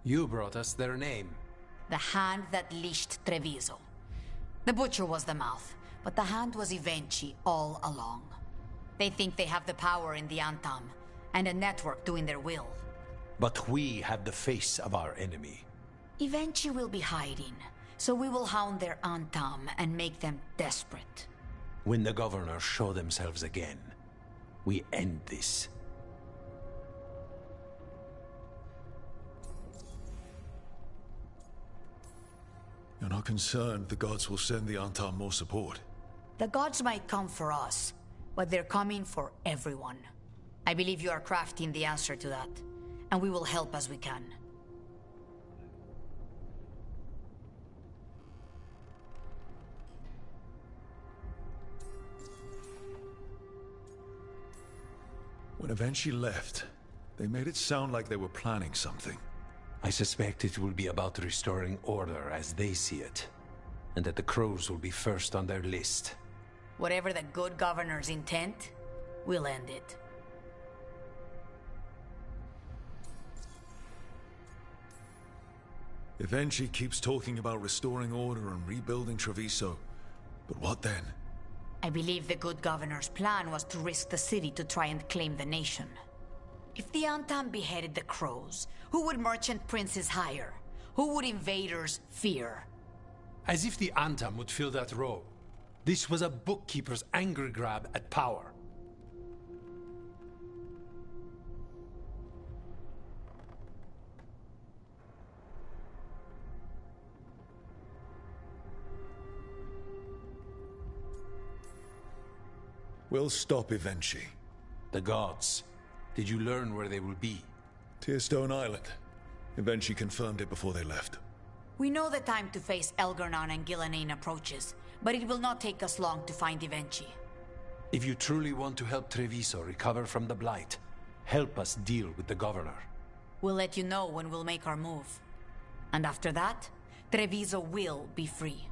You brought us their name. The hand that leashed Treviso. The Butcher was the mouth, but the hand was Eventually all along. They think they have the power in the Antam, and a network doing their will. But we have the face of our enemy. Eventually will be hiding, So we will hound their Antam and make them desperate. When the governors show themselves again, we end this. You're not concerned the gods will send the Antam more support? The gods might come for us, but they're coming for everyone. I believe you are crafting the answer to that, and we will help as we can. When Avenchi left, they made it sound like they were planning something. I suspect it will be about restoring order as they see it, and that the crows will be first on their list. Whatever the good governor's intent, we'll end it. Avenchi keeps talking about restoring order and rebuilding Treviso, but what then? I believe the good governor's plan was to risk the city to try and claim the nation. If the Antam beheaded the crows, who would merchant princes hire? Who would invaders fear? As if the Antam would fill that role. This was a bookkeeper's angry grab at power. We'll stop Avenchi. The gods. Did you learn where they will be? Tearstone Island. Avenchi confirmed it before they left. We know the time to face Elgar'nan and Gillenane approaches, but it will not take us long to find Avenchi. If you truly want to help Treviso recover from the Blight, help us deal with the governor. We'll let you know when we'll make our move. And after that, Treviso will be free.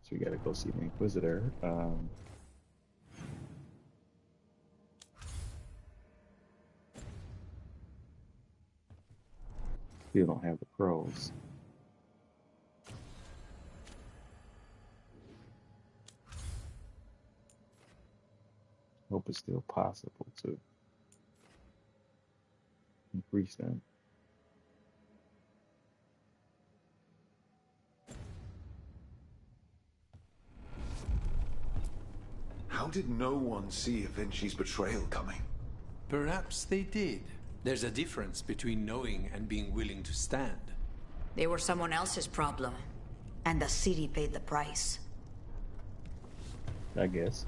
So we gotta go see the Inquisitor. Still don't have the crows. Hope it's still possible to increase them. How did no one see Avenchi's betrayal coming? Perhaps they did. There's a difference between knowing and being willing to stand. They were someone else's problem, and the city paid the price. I guess.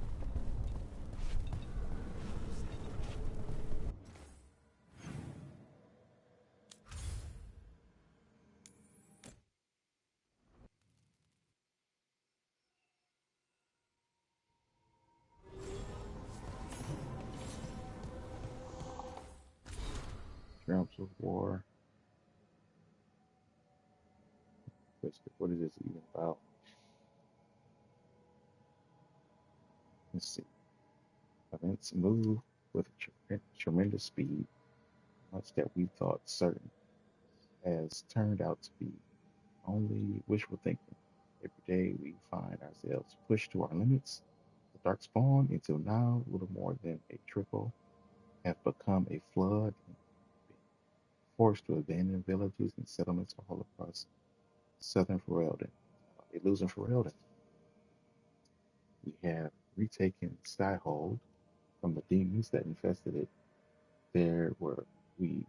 Drums of War. What is this even about? Let's see. Events move with tremendous speed. Much that we thought certain has turned out to be only wishful thinking. Every day we find ourselves pushed to our limits. The Darkspawn, until now, little more than a trickle, have become a flood and been forced to abandon villages and settlements all across southern Ferelden. They're losing Ferelden. We have retaken Skyhold from the demons that infested it. We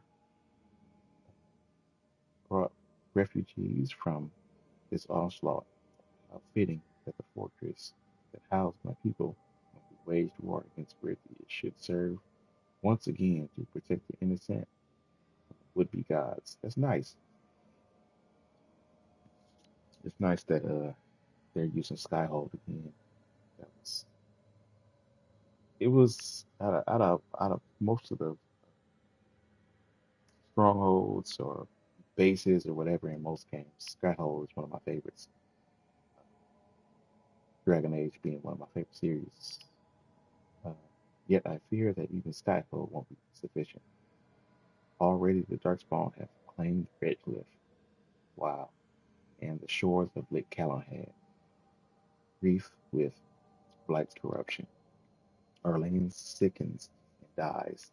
brought refugees from this onslaught. How fitting that the fortress that housed my people when we waged war against Brithy should serve once again to protect the innocent would-be gods. That's nice. It's nice that they're using Skyhold again. That was it was out of most of the strongholds or bases or whatever in most games. Skyhold is one of my favorites. Dragon Age being one of my favorite series. Uh, Yet I fear that even Skyhold won't be sufficient. Already the Darkspawn have claimed Redcliffe. Wow. And the shores of Lake Callahan. Grief with Blight's corruption. Arlene sickens and dies.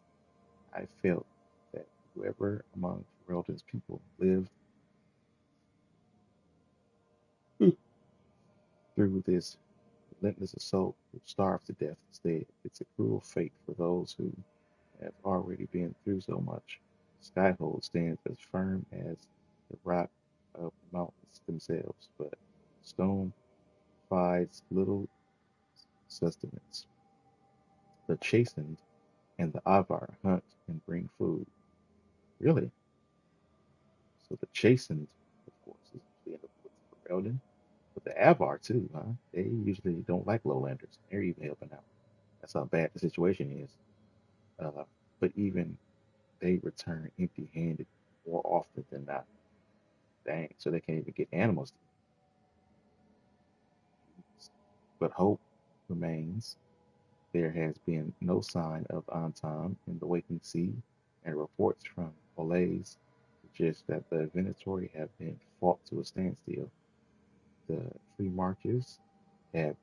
I felt that whoever among Ferelden's people lived through this relentless assault would starve to death instead. It's a cruel fate for those who have already been through so much. Skyhold stands as firm as the rock of the mountains themselves, but stone provides little sustenance. The chastened and the Avar hunt and bring food. Really? So the chastened, of course, is usually in the woods for Eldon, but the Avar too, huh? They usually don't like lowlanders. They're even helping out. That's how bad the situation is. Uh, but even they return empty-handed more often than not. Dang, so they can't even get animals to eat. But hope remains. There has been no sign of Anton in the waking sea, and reports from Olays suggest that the Venatori have been fought to a standstill. The Free Marches have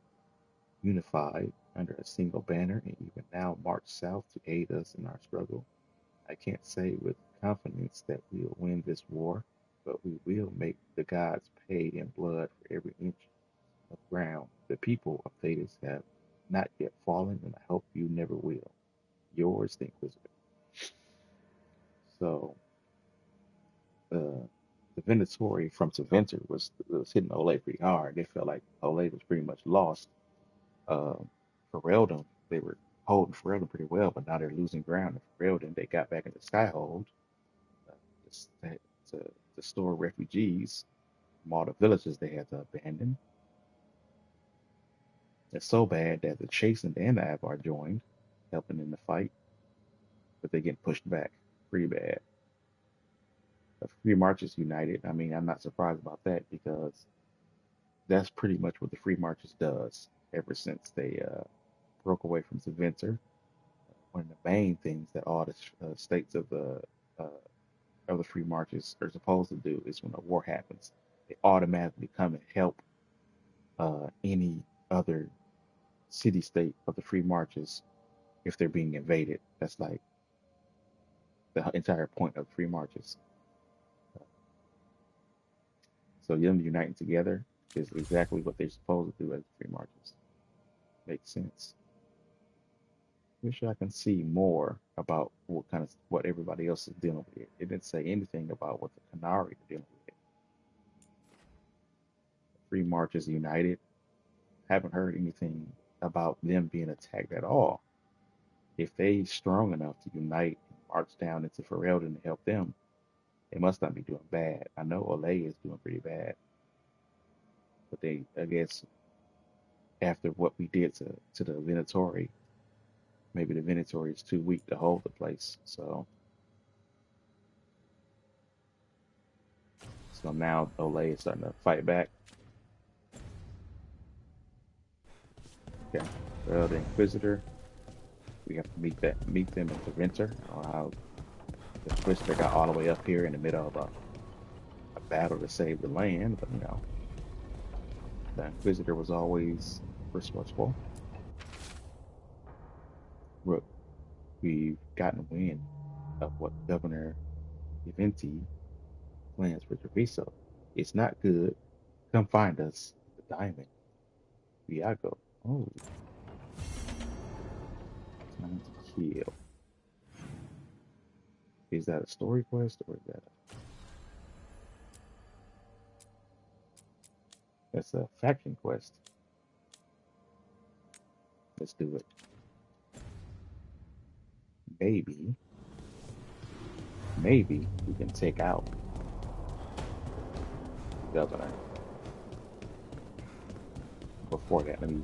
unified under a single banner and even now march south to aid us in our struggle. I can't say with confidence that we'll win this war, but we will make the gods pay in blood for every inch of ground. The people of Thetis have not yet fallen, and I hope you never will. Yours, the Inquisitor. So, the Venatori from Tevinter was hitting Olay pretty hard. They felt like Olay was pretty much lost. Ferelden, they were holding Ferelden pretty well, but now they're losing ground in Ferelden. They got back into Skyhold uh, to, to store refugees from all the villages they had to abandon. It's so bad that the Chastened and the Avar joined, helping in the fight, but they get pushed back pretty bad. The Free Marches united. I mean, I'm not surprised about that because that's pretty much what the Free Marches does ever since they broke away from Tevinter. One of the main things that all the states uh, of the Free Marches are supposed to do is when a war happens, they automatically come and help any other city state of the Free Marches if they're being invaded. That's like the entire point of Free Marches. So them uniting together is exactly what they're supposed to do as the Free Marches. Makes sense. Wish I can see more about what everybody else is dealing with. It didn't say anything about what the Canary are dealing with. Free Marches united. Haven't heard anything about them being attacked at all. If they strong enough to unite and march down into Ferelden to help them, they must not be doing bad. I know Olay is doing pretty bad, but I guess, after what we did to the Venatori, maybe the Venatori is too weak to hold the place. So now Olay is starting to fight back. Okay. Well, the Inquisitor, we have to meet them in Tevinter. I don't know how the Inquisitor got all the way up here in the middle of a battle to save the land, but the Inquisitor was always resourceful. Look, we've gotten wind of what Governor Eventi plans for Treviso. It's not good. Come find us. The diamond. Viago. Oh, time to kill. Is that a story quest or is that that's a faction quest? Let's do it. Maybe, maybe we can take out the governor. Before that, let me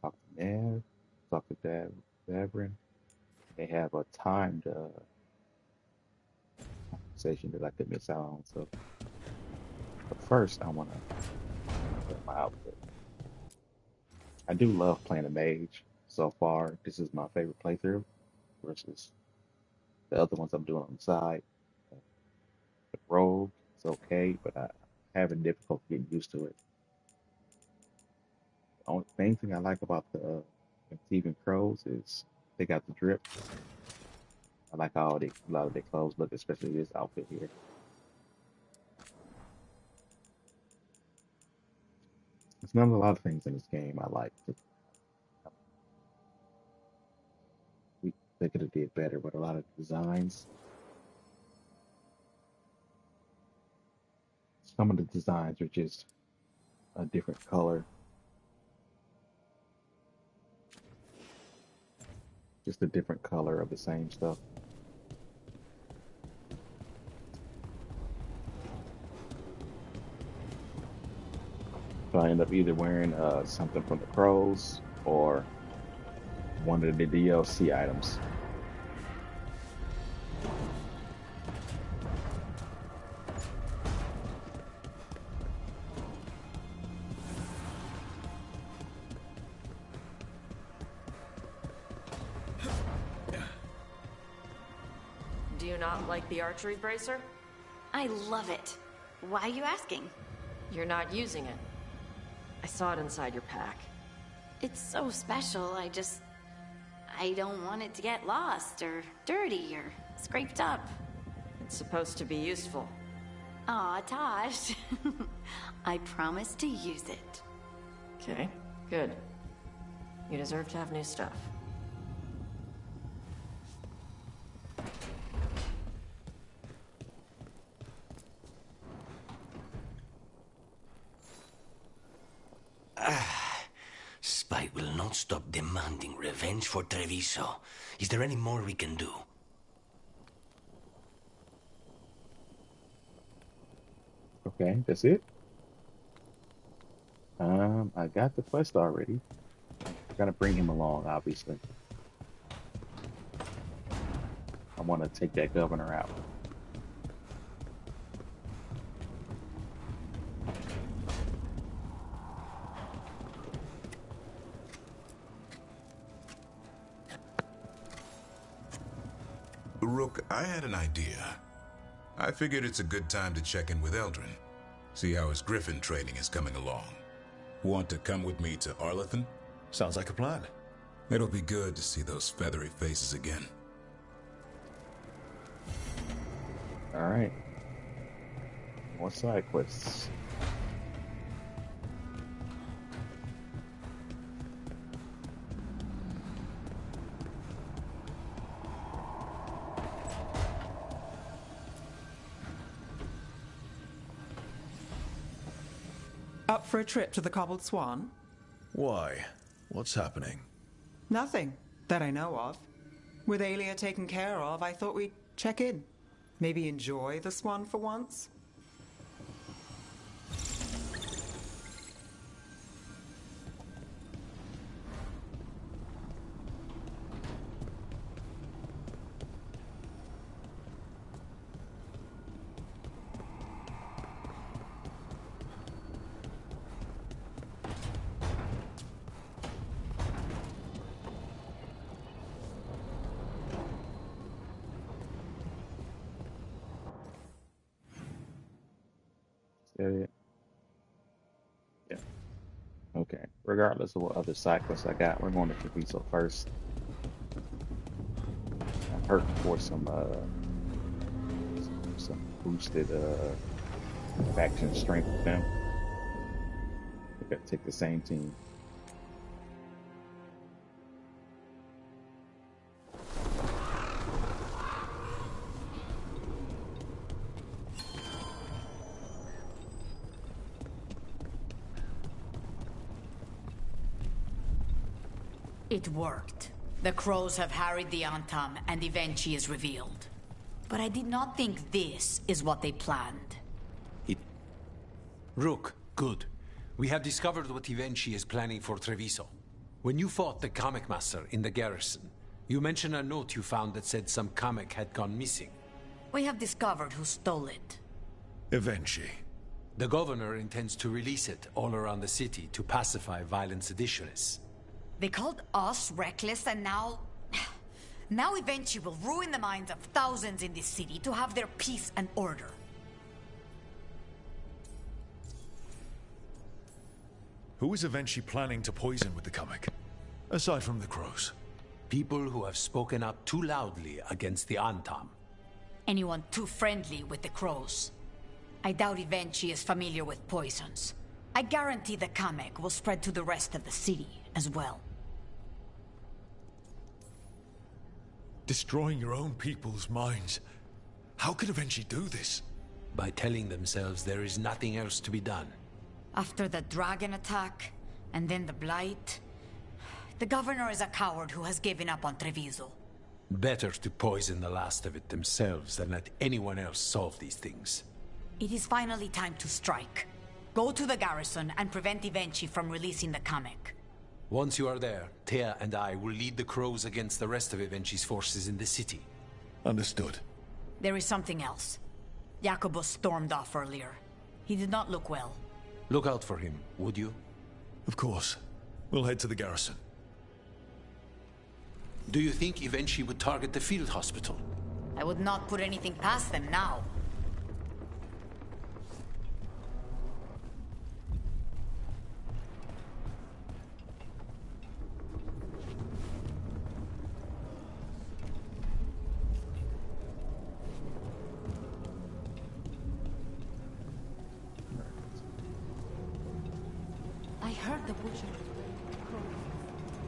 talk to Nav, talk to Davrin. They have a timed conversation that I could miss out on. So, but first, I want to get my outfit. I do love playing a mage. So far, this is my favorite playthrough versus the other ones I'm doing on the side. The rogue is okay, but I'm having difficulty getting used to it. The only main thing I like about the Thieving Crows is they got the drip. I like how a lot of their clothes look, especially this outfit here. There's not a lot of things in this game I like. They could have did better, but a lot of designs. Some of the designs are just a different color, just a different color of the same stuff. So I end up either wearing something from the Crows or one of the DLC items. Do you not like the archery bracer? I love it. Why are you asking? You're not using it. I saw it inside your pack. It's so special, I don't want it to get lost, or dirty, or scraped up. It's supposed to be useful. Aw, Tosh. I promise to use it. Okay, good. You deserve to have new stuff. Spite will not stop demanding revenge for Treviso. Is there any more we can do? Okay, that's it. I got the quest already. I gotta bring him along, obviously. I want to take that governor out. Rook, I had an idea. I figured it's a good time to check in with Eldrin. See how his Griffin training is coming along. Want to come with me to Arlethan? Sounds like a plan. It'll be good to see those feathery faces again. All right. More side quests. Up for a trip to the Cobbled Swan? Why? What's happening? Nothing that I know of. With Aelia taken care of, I thought we'd check in. Maybe enjoy the Swan for once? Is that it? Yeah. Okay. Regardless of what other side quests I got, we're going to Treviso first. I'm hurting for some boosted faction strength with them. We gotta take the same team. It worked. The crows have harried the Antam, and Evenchi is revealed. But I did not think this is what they planned. Rook, good. We have discovered what Evenchi is planning for Treviso. When you fought the comic master in the garrison, you mentioned a note you found that said some comic had gone missing. We have discovered who stole it. Evenchi. The governor intends to release it all around the city to pacify violent seditionists. They called us reckless, and now... Now Evenchi will ruin the minds of thousands in this city to have their peace and order. Who is Evenchi planning to poison with the comic? Aside from the crows. People who have spoken up too loudly against the Antam. Anyone too friendly with the crows. I doubt Evenchi is familiar with poisons. I guarantee the comic will spread to the rest of the city as well. Destroying your own people's minds. How could Evenchi do this? By telling themselves there is nothing else to be done. After the dragon attack, and then the blight... The governor is a coward who has given up on Treviso. Better to poison the last of it themselves than let anyone else solve these things. It is finally time to strike. Go to the garrison and prevent Evenchi from releasing the comic. Once you are there, Thea and I will lead the crows against the rest of Evenchi's forces in the city. Understood. There is something else. Jacobus stormed off earlier. He did not look well. Look out for him, would you? Of course. We'll head to the garrison. Do you think Evenchi would target the field hospital? I would not put anything past them now. I heard the butcher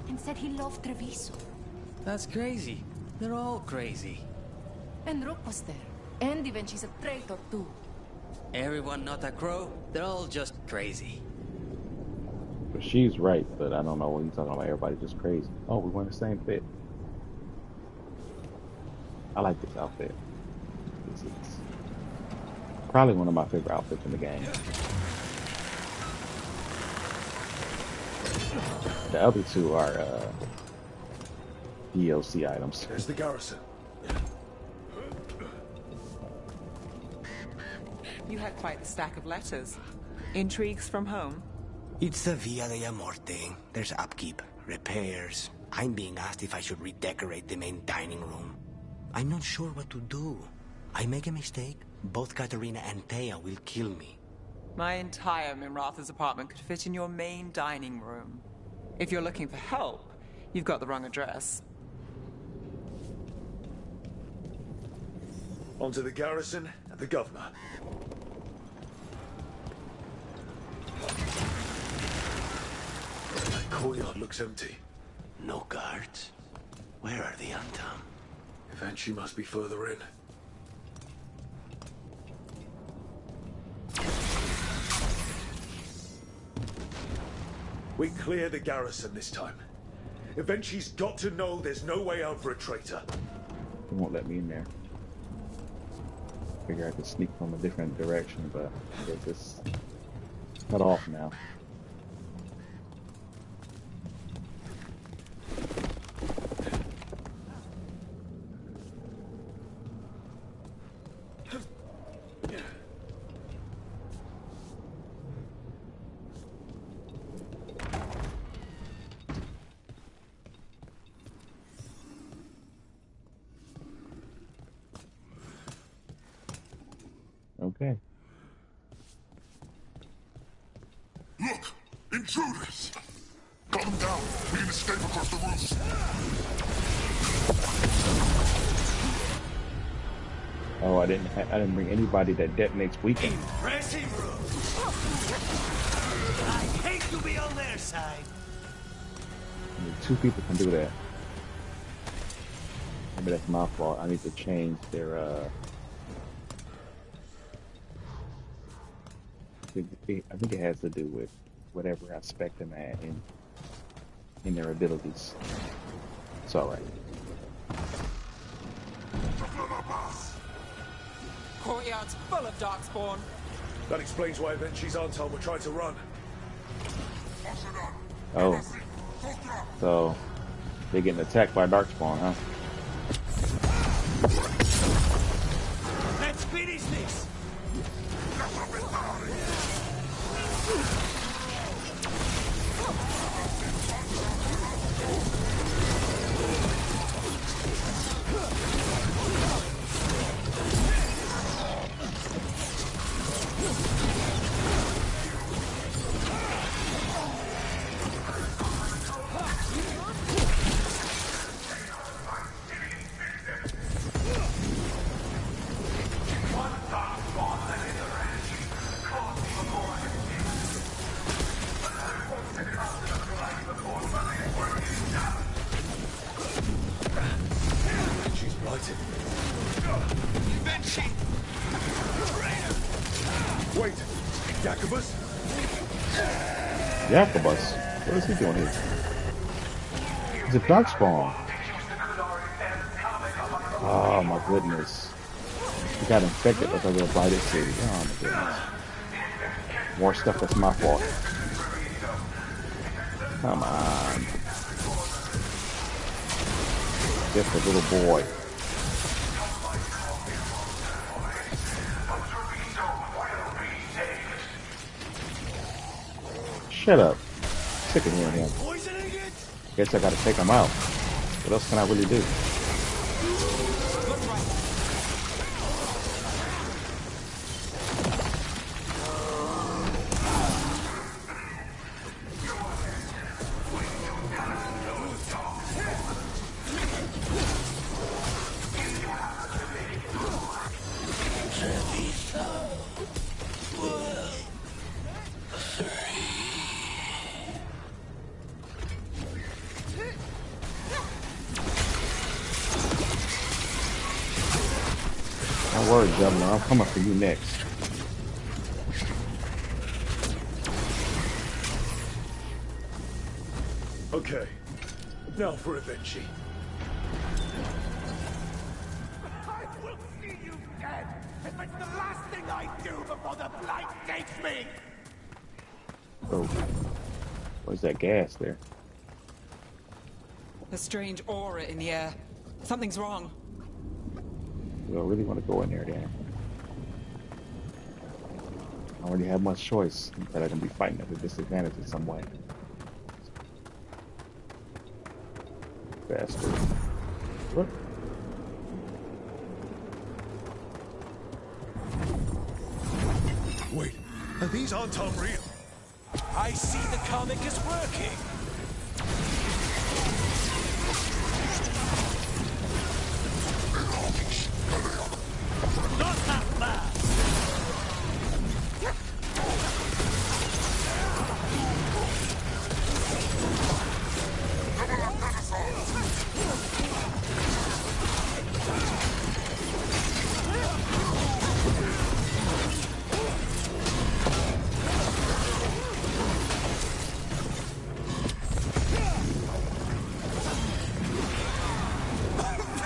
and said he loved Treviso. That's crazy. They're all crazy. And Rook was there. And even she's a traitor too. Everyone not a crow? They're all just crazy. But she's right, but I don't know what you're talking about. Everybody just crazy. Oh, we wearing the same fit. I like this outfit. This is probably one of my favorite outfits in the game. The other two are DLC items. There's the garrison. You had quite the stack of letters. Intrigues from home? It's the Via della Morte. There's upkeep, repairs. I'm being asked if I should redecorate the main dining room. I'm not sure what to do. I make a mistake, both Katerina and Thea will kill me. My entire Mimratha's apartment could fit in your main dining room. If you're looking for help, you've got the wrong address. Onto the garrison and the governor. That courtyard looks empty. No guards? Where are the Antam? Evenchi must be further in. We clear the garrison this time. Evenchi's got to know there's no way out for a traitor. They won't let me in there. Figure I could sneak from a different direction, but I guess it's cut off now. Okay. Look! Intruders! Calm down. We can escape across the roofs. Oh, I didn't bring anybody that detonates weapons. Impressive, Rook. I hate to be on their side. Only 2 people can do that. Maybe that's my fault. I need to change their I think it has to do with whatever aspect I'm at in their abilities. It's all right. Courtyard's full of darkspawn. That explains why Eventu's Anton were trying to run. Oh, so they're getting attacked by darkspawn, huh? Let's finish this. Wait, Jacobus? Jacobus? What is he doing here? He's a darkspawn. Oh my goodness. He got infected because of the blighted city. Oh my goodness. More stuff that's my fault. Come on. Just a little boy. Shut up. Sick of hearing him. Guess I gotta take him out. What else can I really do? My word, Governor, I'm coming for you next. Okay, now for Evenchi. I will see you dead if it's the last thing I do before the blight takes me. Oh, where's that gas there? A strange aura in the air. Something's wrong. Do I really want to go in there then? I don't really have much choice, but I can be fighting at a disadvantage in some way. Bastard. What? Wait, are these Anton real? I see the comic is working. Not that bad.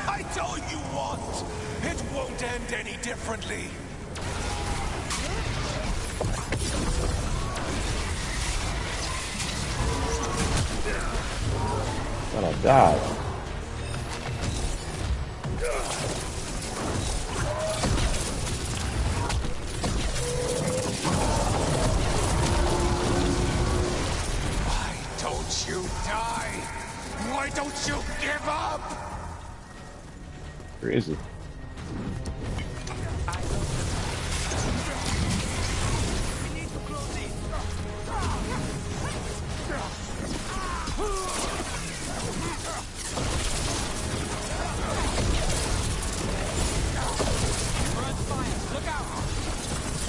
Fight all you want. It won't end any differently. But I died. Why don't you die? Why don't you give up? Where is he?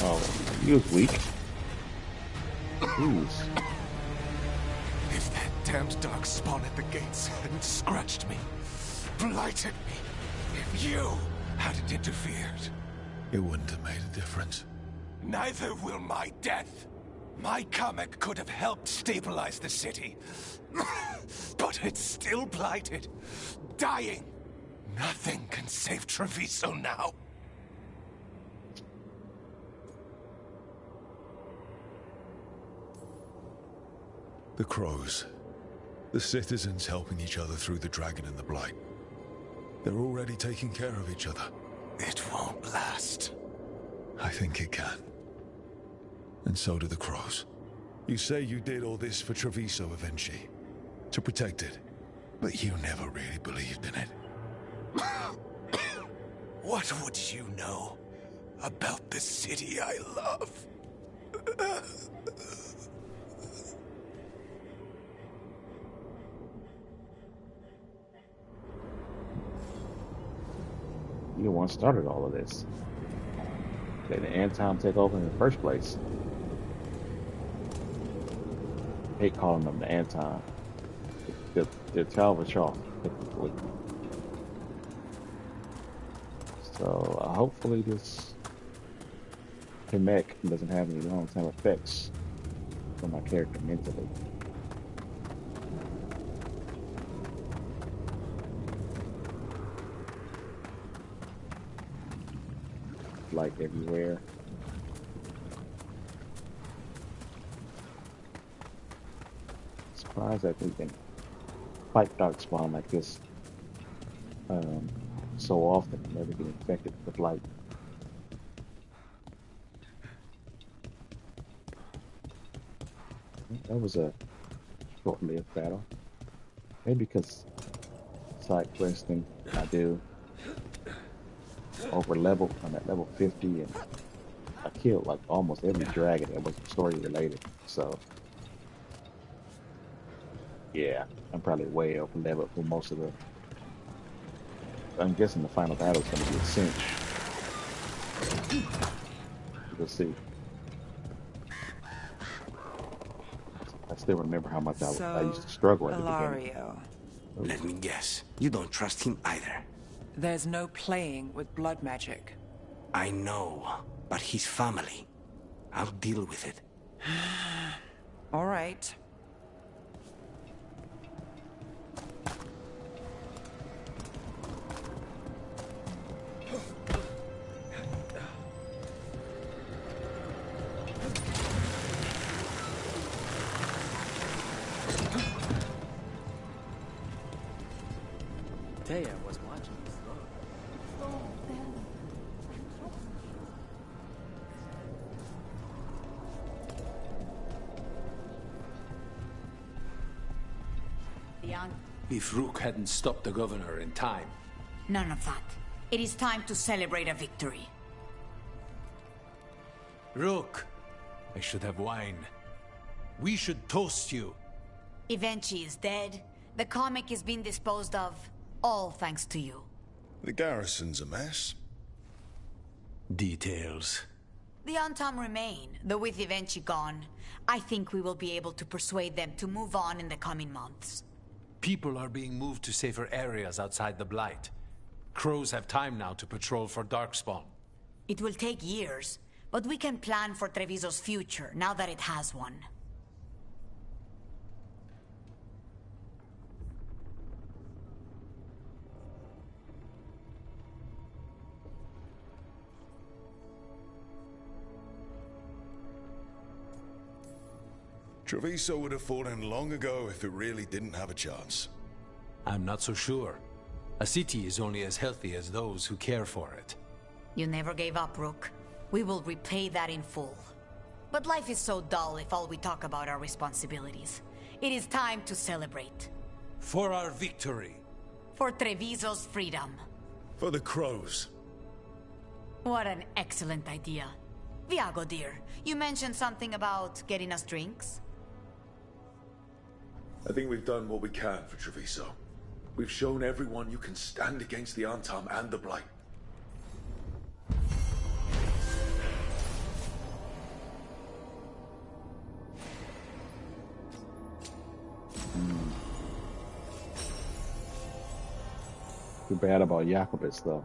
Oh, he was weak. Jeez. If that damned darkspawn at the gates hadn't scratched me, blighted me, if you hadn't interfered, it wouldn't have made a difference. neither will my death. My comic could have helped stabilize the city, but it's still blighted, dying. Nothing can save Treviso now. The crows. The citizens helping each other through the dragon and the blight. They're already taking care of each other. It won't last. I think it can. And so do the crows. You say you did all this for Treviso Evenci, to protect it, but you never really believed in it. What would you know about the city I love? You're the one started all of this. Let the Anton take over in the first place. I hate calling them the Anton. The Talvachaw, technically. So hopefully this Kamek doesn't have any long-term effects on my character mentally. Like everywhere. Surprised that we can fight darkspawn like this so often and never get infected with light. That was a short-lived battle. Maybe because side questing I do over level. I'm at level 50 and I killed like almost every dragon that wasn't story related. So yeah, I'm probably way over level for most of the. I'm guessing the final battle is going to be a cinch. We'll see. I still remember how much I used to struggle at the beginning. Ilario. Let me guess. You don't trust him either. There's no playing with blood magic. I know, but his family. I'll deal with it. All right. Taya was watching this though. If Rook hadn't stopped the governor in time. None of that. It is time to celebrate a victory. Rook, I should have wine. We should toast you. Evenci is dead. The comic is being disposed of. All thanks to you. The garrison's a mess. Details. The Antam remain, though with Evenci gone, I think we will be able to persuade them to move on in the coming months. People are being moved to safer areas outside the Blight. Crows have time now to patrol for Darkspawn. It will take years, but we can plan for Treviso's future now that it has one. Treviso would have fallen long ago if it really didn't have a chance. I'm not so sure. A city is only as healthy as those who care for it. You never gave up, Rook. We will repay that in full. But life is so dull if all we talk about are responsibilities. It is time to celebrate. For our victory. For Treviso's freedom. For the crows. What an excellent idea. Viago, dear, you mentioned something about getting us drinks? I think we've done what we can for Treviso. We've shown everyone you can stand against the Antam and the Blight. Too bad about Jacobus, though.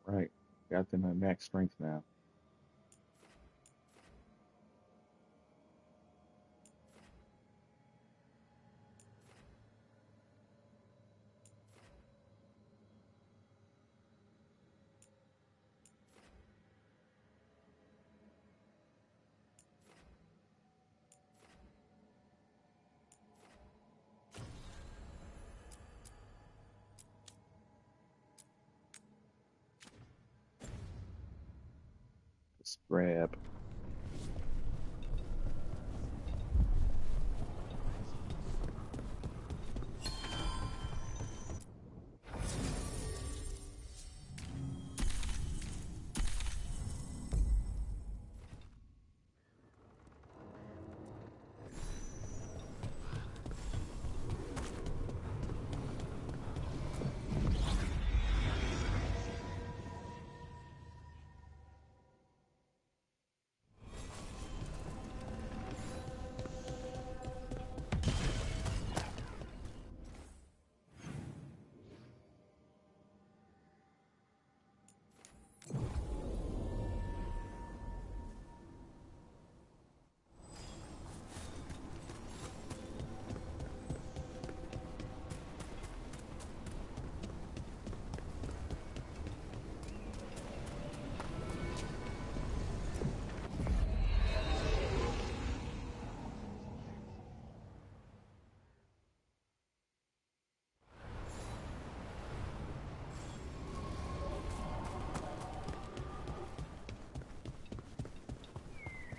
Right. Got them at max strength now. Let's grab.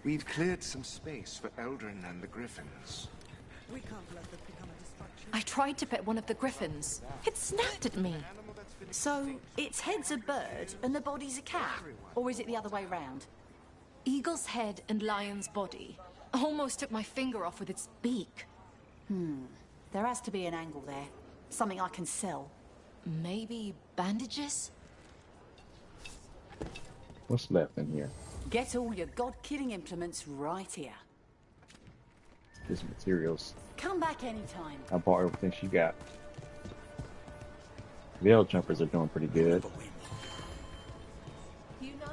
We've cleared some space for Eldrin and the Griffins. We can't let them become a distraction. I tried to pet one of the griffins. It snapped at me. So, its head's a bird and the body's a cat? Or is it the other way round? Eagle's head and lion's body. Almost took my finger off with its beak. There has to be an angle there. Something I can sell. Maybe bandages? What's left in here? Get all your god-killing implements right here. These materials. Come back anytime. I bought everything she got. Veil jumpers are doing pretty good. You know?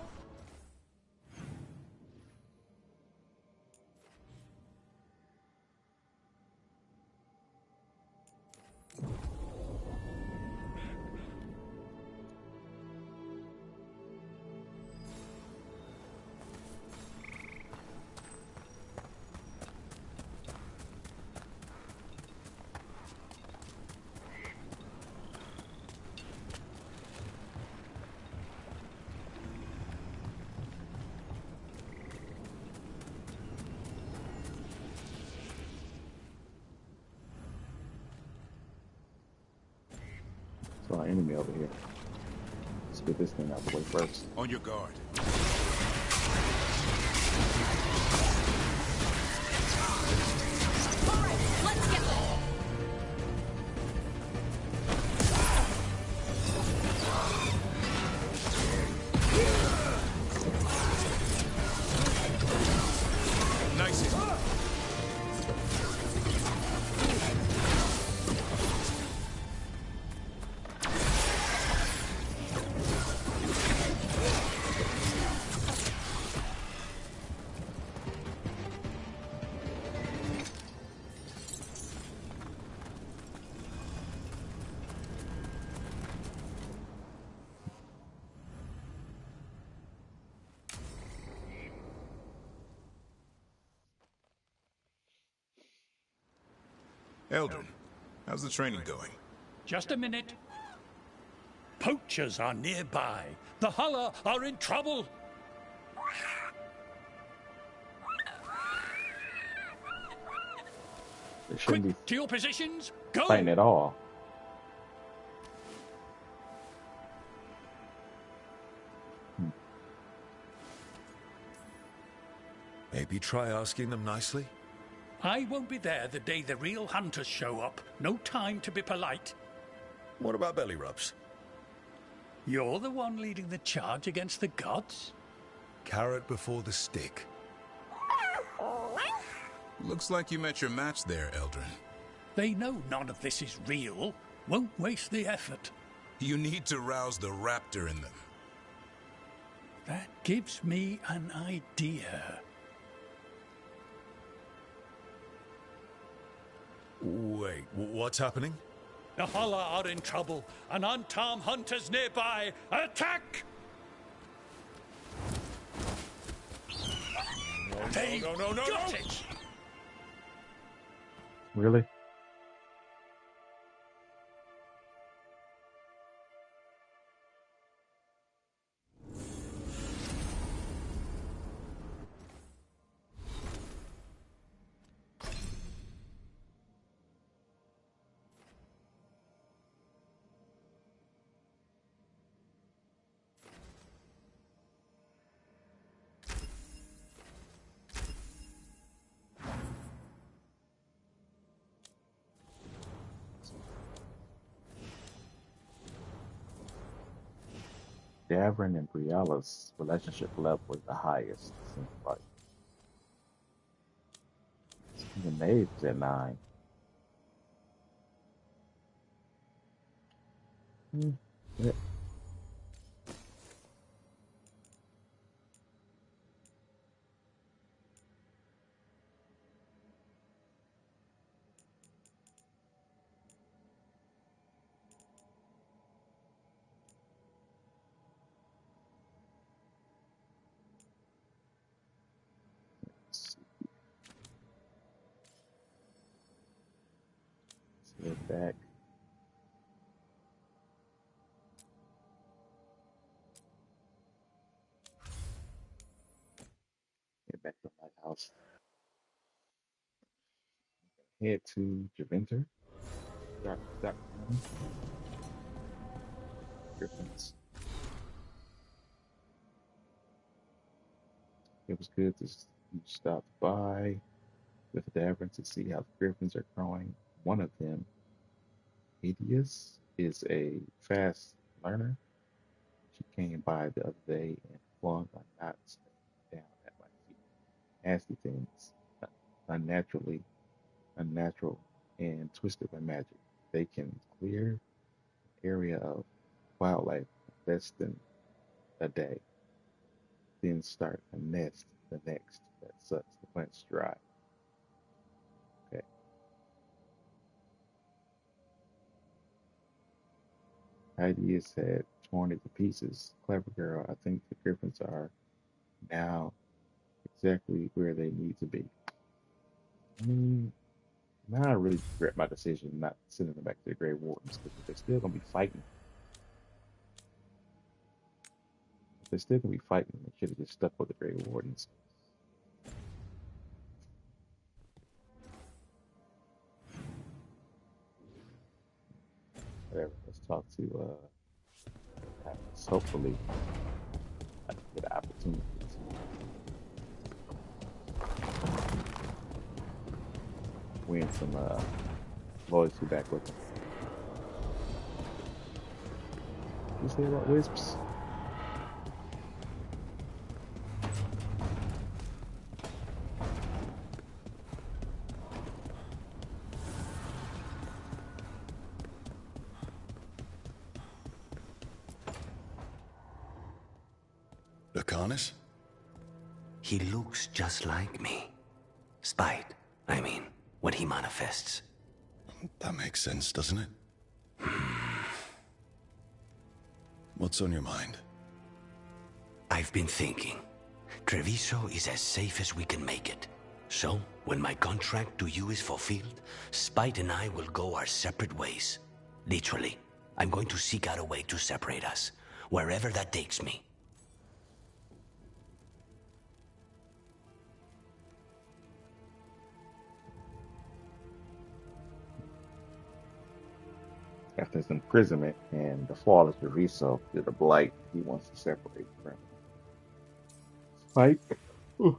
Saw an enemy over here. Let's get this thing out of the way first. On your guard. Eldrin, how's the training going? Just a minute. Poachers are nearby. The Hulla are in trouble. They shouldn't be To your positions. Go. fighting at all. Maybe try asking them nicely? I won't be there the day the real hunters show up. No time to be polite. What about belly rubs? You're the one leading the charge against the gods? Carrot before the stick. Looks like you met your match there, Eldrin. They know none of this is real. Won't waste the effort. You need to rouse the raptor in them. That gives me an idea. Wait, what's happening? The Hala are in trouble, and Antam hunters nearby. Attack! They've got it! Really? Davrin and Brialla's relationship level was the highest, it seems like. Even Maeve's at 9. Yeah. Let's head back. Head back to the lighthouse. Head to Javenter. Dark Griffins. It was good to stop by with Davin to see how the Griffins are growing. One of them, Edius, is a fast learner. She came by the other day and flung a knot down at my feet. Nasty things, unnatural, and twisted by magic. They can clear an area of wildlife in less than a day, then start a nest the next that sucks the plants dry. Okay. Ideas had torn it to pieces. Clever girl. I think the Griffins are now exactly where they need to be. I mean, now I really regret my decision not sending them back to the Grey Wardens because they're still gonna be fighting. If they're still gonna be fighting, they should have just stuck with the Grey Wardens. Whatever. Let's talk to Atlas. Hopefully, I can get an opportunity to win some loyalty back with them. You say about Wisps? Lacanis? He looks just like me. Spite, I mean, when he manifests. That makes sense, doesn't it? What's on your mind? I've been thinking. Treviso is as safe as we can make it. So, when my contract to you is fulfilled, Spite and I will go our separate ways. Literally, I'm going to seek out a way to separate us, wherever that takes me. After his imprisonment and the fall of Treviso to the Blight, he wants to separate from Spike. A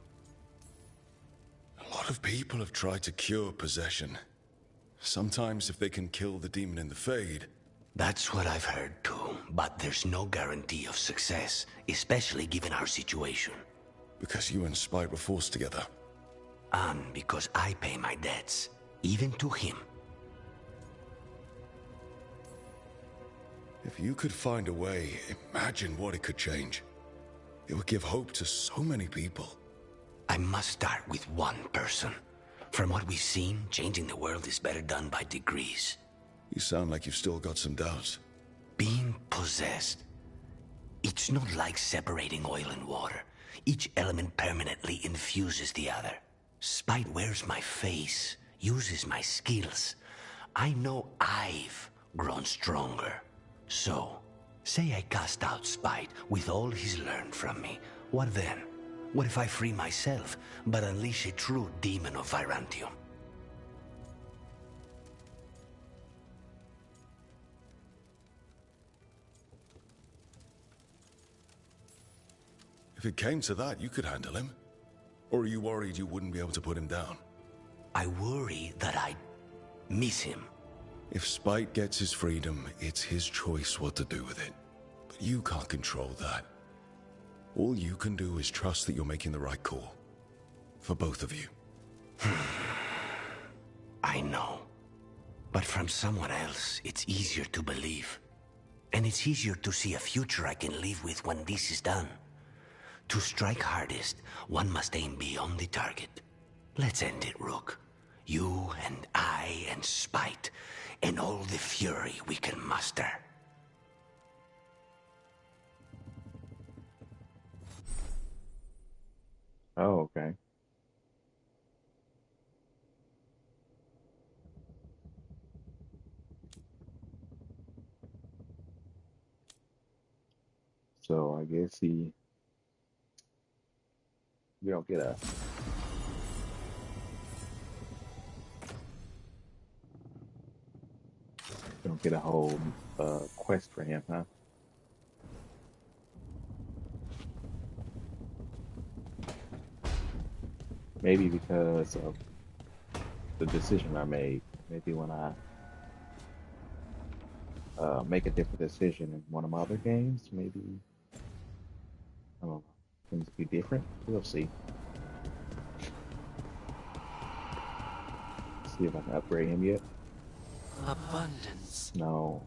lot of people have tried to cure possession. Sometimes if they can kill the demon in the Fade. That's what I've heard too, but there's no guarantee of success, especially given our situation. Because you and Spite were forced together. And because I pay my debts, even to him. If you could find a way, imagine what it could change. It would give hope to so many people. I must start with one person. From what we've seen, changing the world is better done by degrees. You sound like you've still got some doubts. Being possessed. It's not like separating oil and water. Each element permanently infuses the other. Spite wears my face, uses my skills. I know I've grown stronger. So, say I cast out Spite with all he's learned from me. What then? What if I free myself, but unleash a true demon of Virantium? If it came to that, you could handle him. Or are you worried you wouldn't be able to put him down? I worry that I'd miss him. If Spite gets his freedom, it's his choice what to do with it. But you can't control that. All you can do is trust that you're making the right call. For both of you. I know. But from someone else, it's easier to believe. And it's easier to see a future I can live with when this is done. To strike hardest, one must aim beyond the target. Let's end it, Rook. You and I and Spite, and all the fury we can muster. Oh, okay. So I guess we don't get a whole quest for him, huh? Maybe because of the decision I made. Maybe when I make a different decision in one of my other games, maybe, I don't know, things be different. We'll see. See if I can upgrade him yet. Abundance. No.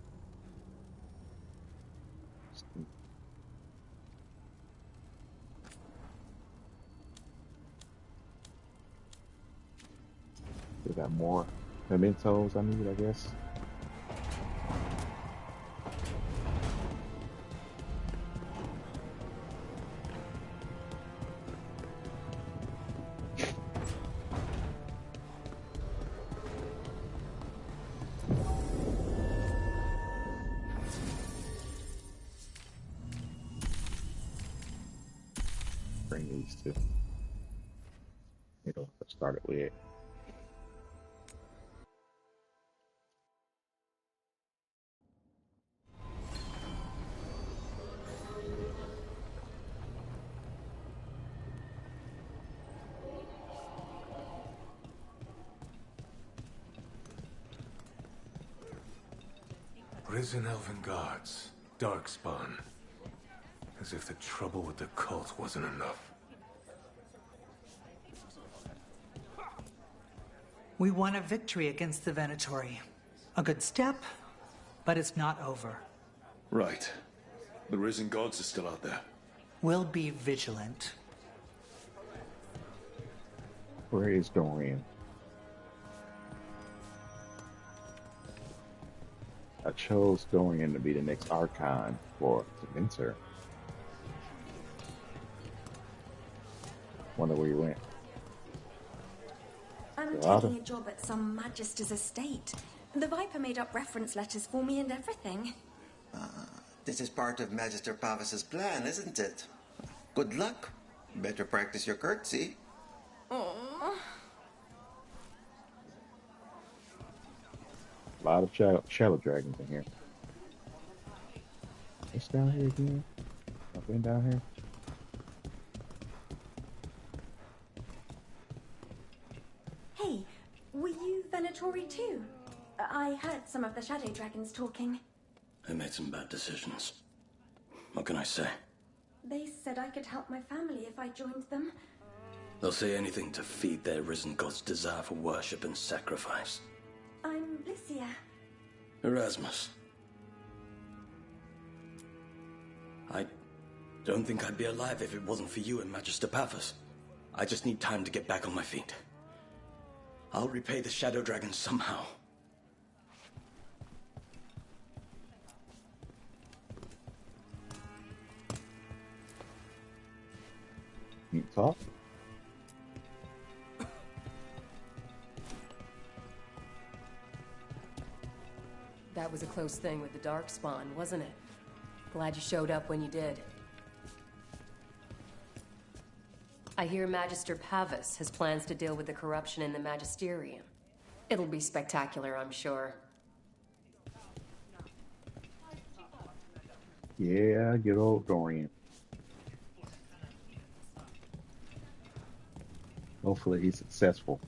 We got more mementos I need, I guess. Bring these two. It'll start it with. Risen elven guards, darkspawn. As if the trouble with the cult wasn't enough. We won a victory against the Venatori. A good step, but it's not over. Right. The risen gods are still out there. We'll be vigilant. Where is Dorian? I chose Dorian to be the next Archon for Winter. Wonder where he went. I'm Father? taking a job at some Magister's estate. The Viper made up reference letters for me and everything. This is part of Magister Pavis's plan, isn't it? Good luck. Better practice your curtsy. Oh. A lot of shadow dragons in here. It's down here again. I've been down here. Hey, were you Venatori too? I heard some of the shadow dragons talking. I made some bad decisions. What can I say? They said I could help my family if I joined them. They'll say anything to feed their risen god's desire for worship and sacrifice. I'm Lycia. Erasmus. I don't think I'd be alive if it wasn't for you and Magister Paphos. I just need time to get back on my feet. I'll repay the Shadow Dragon somehow. You talk? That was a close thing with the Darkspawn, wasn't it? Glad you showed up when you did. I hear Magister Paphos has plans to deal with the corruption in the Magisterium. It'll be spectacular, I'm sure. Yeah, good old Dorian. Hopefully he's successful.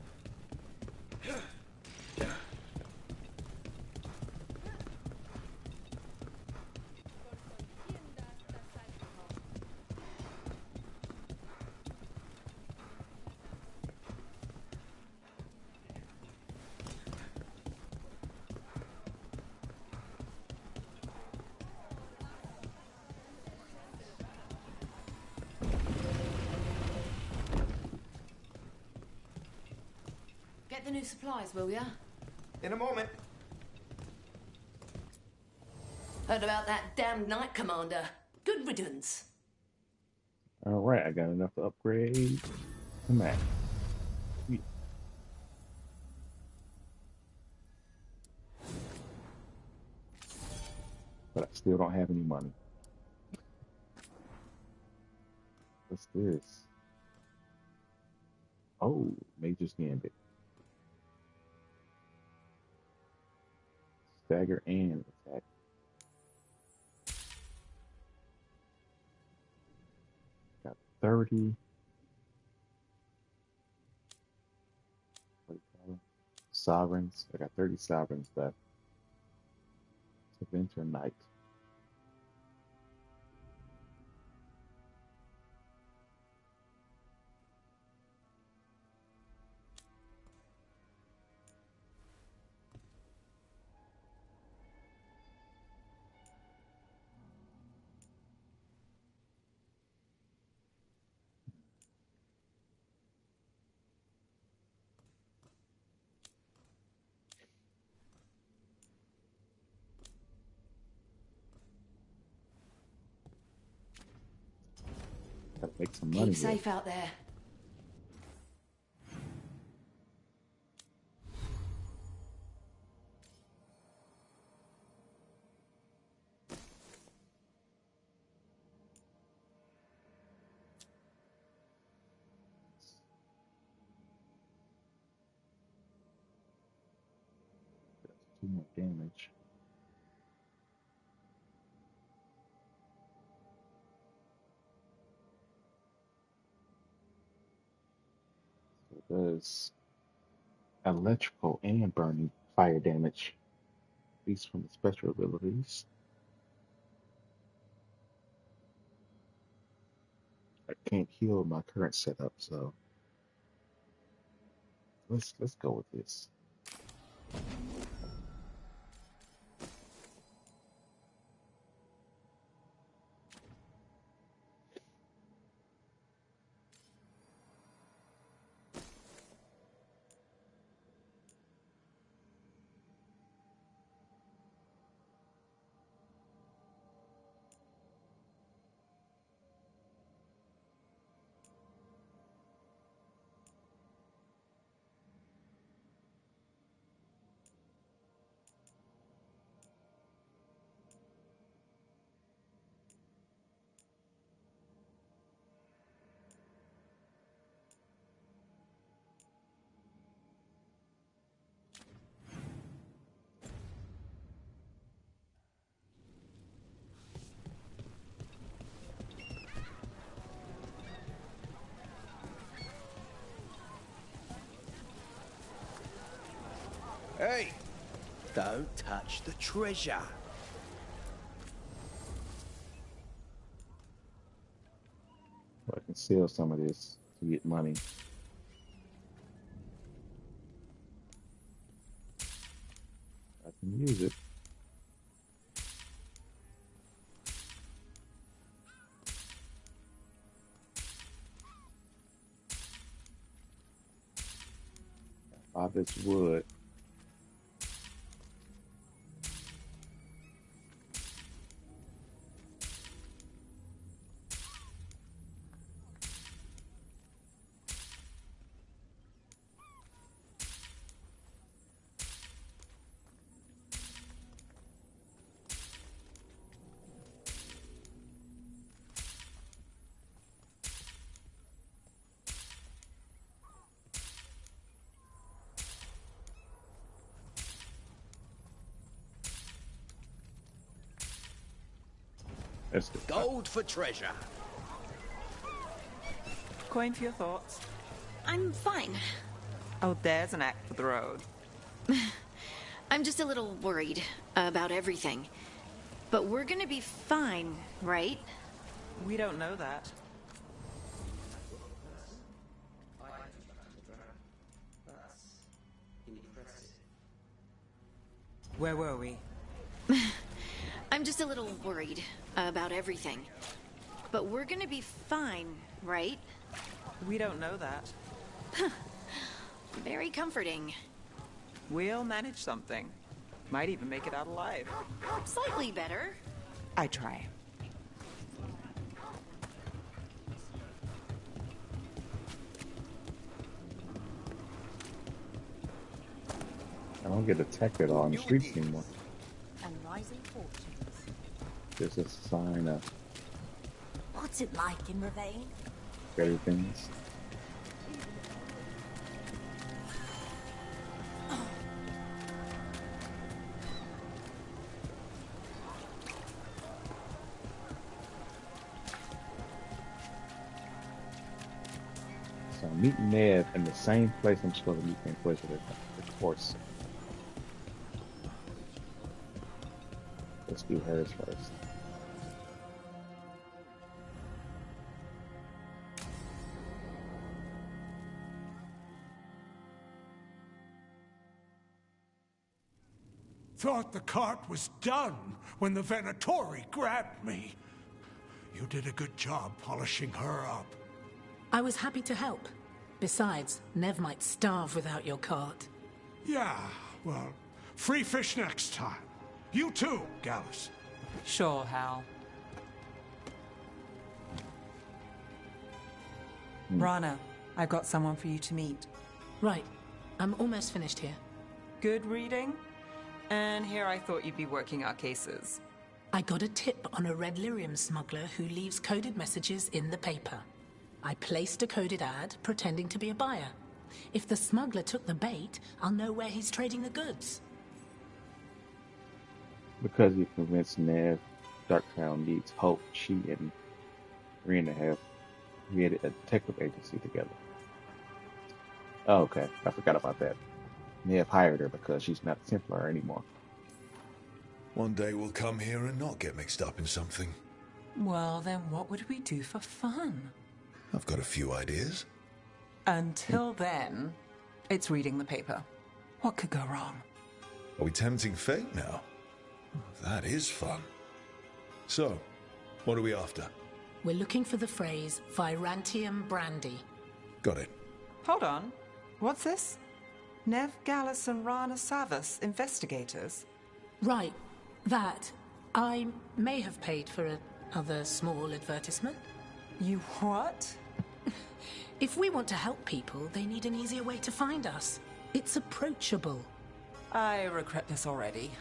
Get the new supplies, will ya? In a moment. Heard about that damned Knight Commander. Good riddance. All right, I got enough to upgrade the Mac. Sweet. But I still don't have any money. What's this? Oh, Major's Gambit. Stagger and attack. Got 30. What do you call them? Sovereigns. I got 30 sovereigns left. To Venture Knight. Gotta make some money Keep here. safe out there. That's 2 more damage. So it does electrical and burning fire damage, at least from the special abilities. I can't heal my current setup, so let's go with this. Hey! Don't touch the treasure. sell some of this to get money. I can use it. All this wood. That's the Gold for treasure. Coin for your thoughts. I'm fine. Oh, there's an act for the road. I'm just a little worried about everything. But we're gonna be fine, right? We don't know that. Where were we? I'm just a little worried about everything. But we're gonna be fine, right? We don't know that. Very comforting. We'll manage something. Might even make it out alive. Slightly better. I try. I don't get attacked at all on the streets anymore. And rising fortunes. There's a sign of What's it like in Ravane? better things. So I'm meeting Ned in the same place I'm supposed to meet the Inquisitor, of course. Let's do hers first. Thought the cart was done when the Venatori grabbed me. You did a good job polishing her up. I was happy to help. Besides, Nev might starve without your cart. Yeah, well, free fish next time. You too, Gallus. Sure, Hal. Rana, I've got someone for you to meet. Right. I'm almost finished here. Good reading? And here I thought you'd be working our cases. I got a tip on a red lyrium smuggler who leaves coded messages in the paper. I placed a coded ad pretending to be a buyer. If the smuggler took the bait, I'll know where he's trading the goods. Because you convinced Nev Darktown needs hope, she and Rena have created a detective agency together. Oh, okay, I forgot about that. Nev hired her because she's not a Templar anymore. One day we'll come here and not get mixed up in something. Well, then what would we do for fun? I've got a few ideas. Until then, it's reading the paper. What could go wrong? Are we tempting fate now? That is fun. So, what are we after? We're looking for the phrase Virantium Brandy. Got it. Hold on. What's this? Nev Gallus and Rana Savas, investigators? Right. That. I may have paid for another small advertisement. You what? If we want to help people, they need an easier way to find us. It's approachable. I regret this already.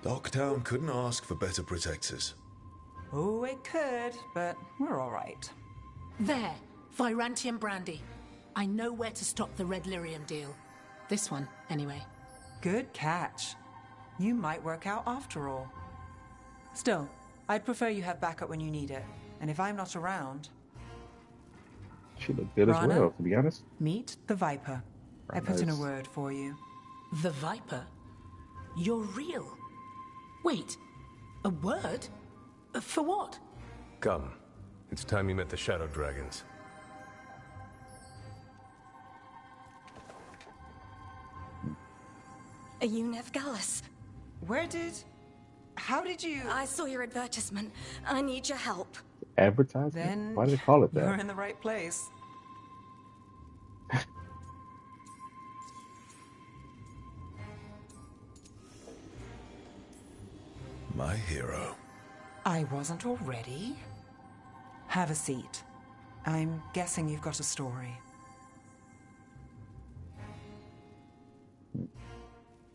Darktown couldn't ask for better protectors. Oh, it could, but we're all right. There. Virantium Brandy. I know where to stop the red lyrium deal. This one, anyway. Good catch. You might work out after all. Still, I'd prefer you have backup when you need it. And if I'm not around... She looked good as Rana, well, to be honest. Meet the Viper. I put in a word for you. The Viper? You're real? Wait, a word? For what? Come. It's time you met the Shadow Dragons. Are you Nev Gallus? How did you... I saw your advertisement. I need your help. Advertisement? Then Why do they call it that? you're in the right place. My hero. I wasn't already. Have a seat. I'm guessing you've got a story.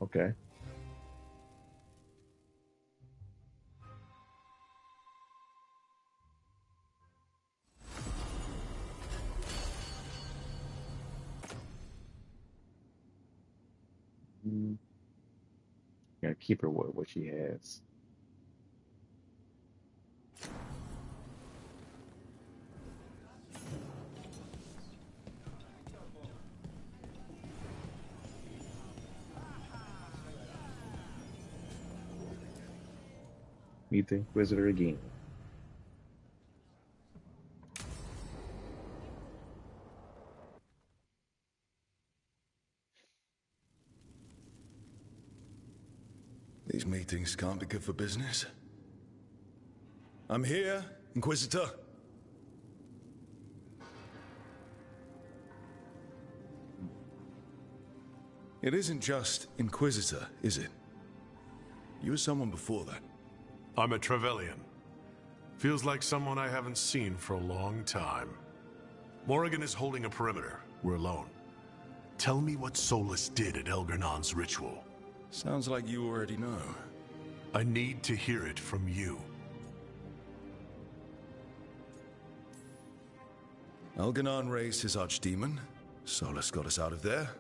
Okay. Gonna keep her what she has. Meet the Inquisitor again. These meetings can't be good for business. I'm here, Inquisitor. It isn't just Inquisitor, is it? You were someone before that. I'm a Trevelyan. Feels like someone I haven't seen for a long time. Morrigan is holding a perimeter. We're alone. Tell me what Solus did at Elgernon's ritual. Sounds like you already know. I need to hear it from you. Elgernon raised his archdemon. Solus got us out of there.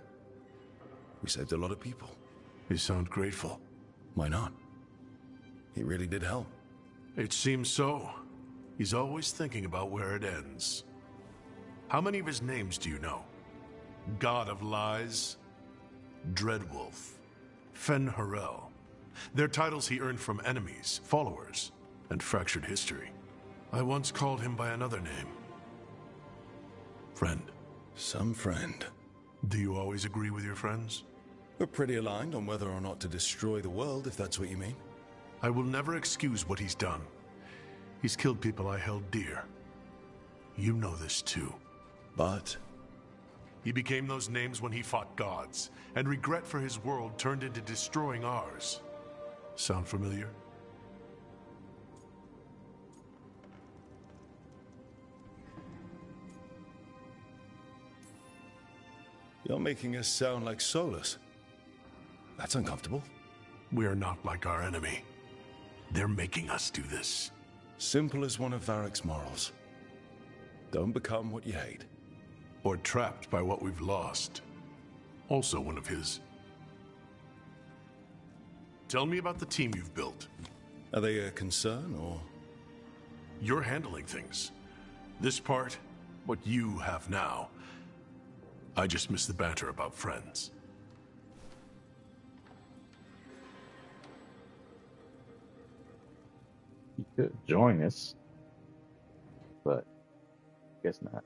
We saved a lot of people. You sound grateful. Why not? He really did help. It seems so. He's always thinking about where it ends. How many of his names do you know? God of Lies, Dreadwolf, Fen-Harel. They're titles he earned from enemies, followers, and fractured history. I once called him by another name. Friend. Some friend. Do you always agree with your friends? We're pretty aligned on whether or not to destroy the world, if that's what you mean. I will never excuse what he's done. He's killed people I held dear. You know this too. But he became those names when he fought gods, and regret for his world turned into destroying ours. Sound familiar? You're making us sound like Solus. That's uncomfortable. We are not like our enemy. They're making us do this. Simple as one of Varric's morals. Don't become what you hate. Or trapped by what we've lost. Also one of his. Tell me about the team you've built. Are they a concern, or...? You're handling things. This part, what you have now. I just miss the banter about friends. You could join us, but guess not.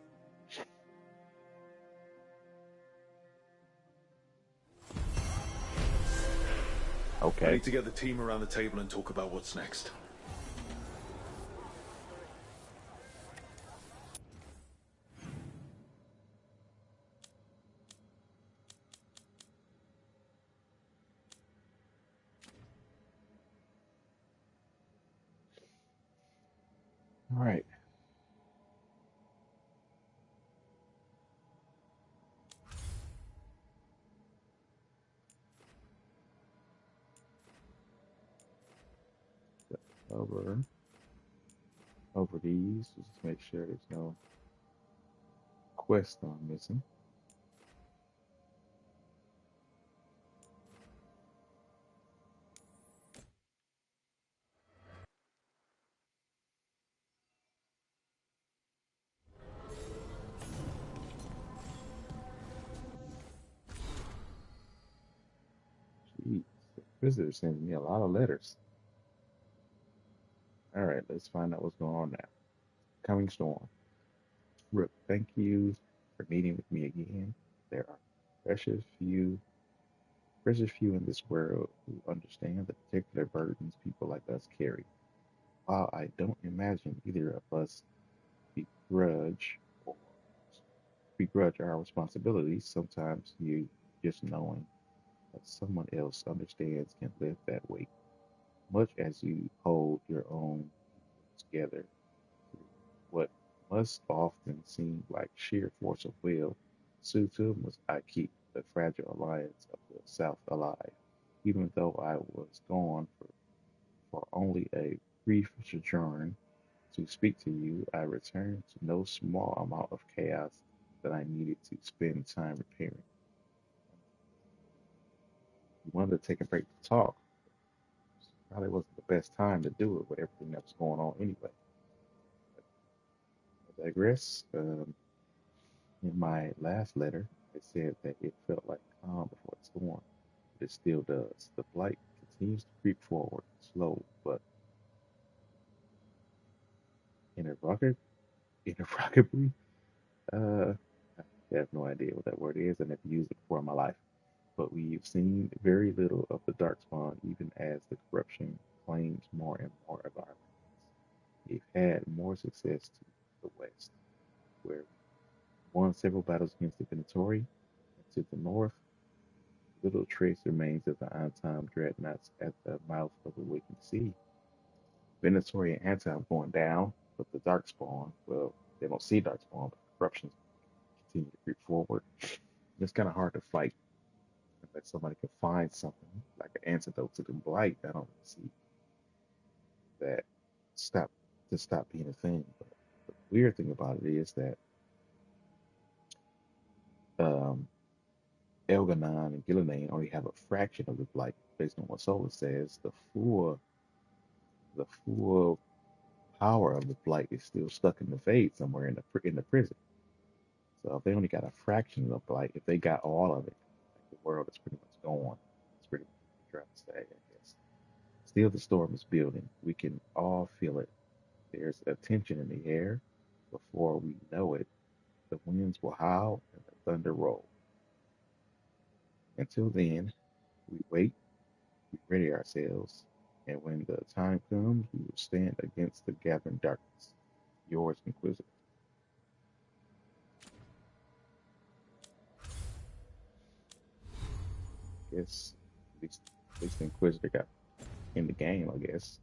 Okay. I need to get the team around the table and talk about what's next. All right. Over these, just make sure there's no quest I'm missing. Jeez, the visitor sends me a lot of letters. All right, let's find out what's going on now. Coming storm. Rook, thank you for meeting with me again. There are precious few, precious few in this world who understand the particular burdens people like us carry. While I don't imagine either of us begrudge or begrudge our responsibilities, sometimes you just knowing that someone else understands can lift that weight, much as you hold your own together through what must often seem like sheer force of will. So too must I keep the fragile alliance of the South alive, even though I was gone for only a brief sojourn. To speak to you, I returned to no small amount of chaos that I needed to spend time repairing. We wanted to take a break to talk. Probably wasn't the best time to do it with everything that was going on anyway. I digress. In my last letter, I said that it felt like calm before the storm. But it still does. The blight continues to creep forward, slow but irrevocably. Uh, I have no idea what that word is. I never used it before in my life. But we've seen very little of the Darkspawn, even as the corruption claims more and more of our lands. We've had more success to the west, where we won several battles against the Venatori, and to the north, little trace remains of the Antom dreadnoughts at the mouth of the Waking Sea. Venatori and Antom going down, but the Darkspawn, well, they don't see Darkspawn, but corruption continue to creep forward. It's kind of hard to fight unless somebody can find something like an antidote to the blight. I don't see that stop stop being a thing. But the weird thing about it is that um, Elganon and Gillinan only have a fraction of the blight based on what Solar says. The full power of the blight is still stuck in the Fade somewhere in the prison. So if they only got a fraction of the blight, if they got all of it, like the world is pretty much gone. It's pretty much what they're trying to say, I guess. Still, the storm is building. We can all feel it. There's a tension in the air. Before we know it, the winds will howl and the thunder roll. Until then, we wait, we ready ourselves, and when the time comes, we will stand against the gathering darkness. Yours, Inquisitor. Guess at least the Inquisitor got in the game, I guess.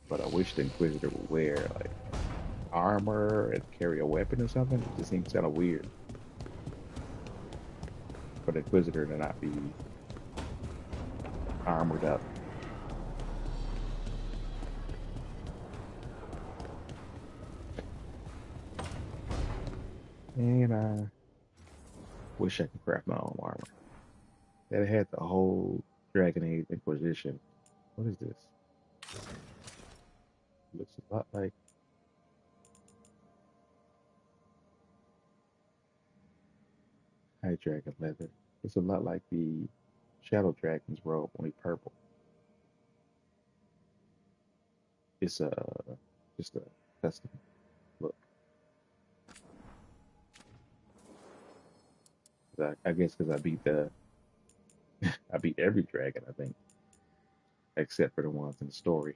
But I wish the Inquisitor would wear like armor and carry a weapon or something. It just seems kind of weird for the Inquisitor to not be armored up. And I wish I could craft my own armor. That had the whole Dragon Age Inquisition. What is this? Looks a lot like High Dragon leather. It's a lot like the Shadow Dragon's robe, only purple. It's just a custom look. I guess because I beat every dragon, I think, except for the ones in the story.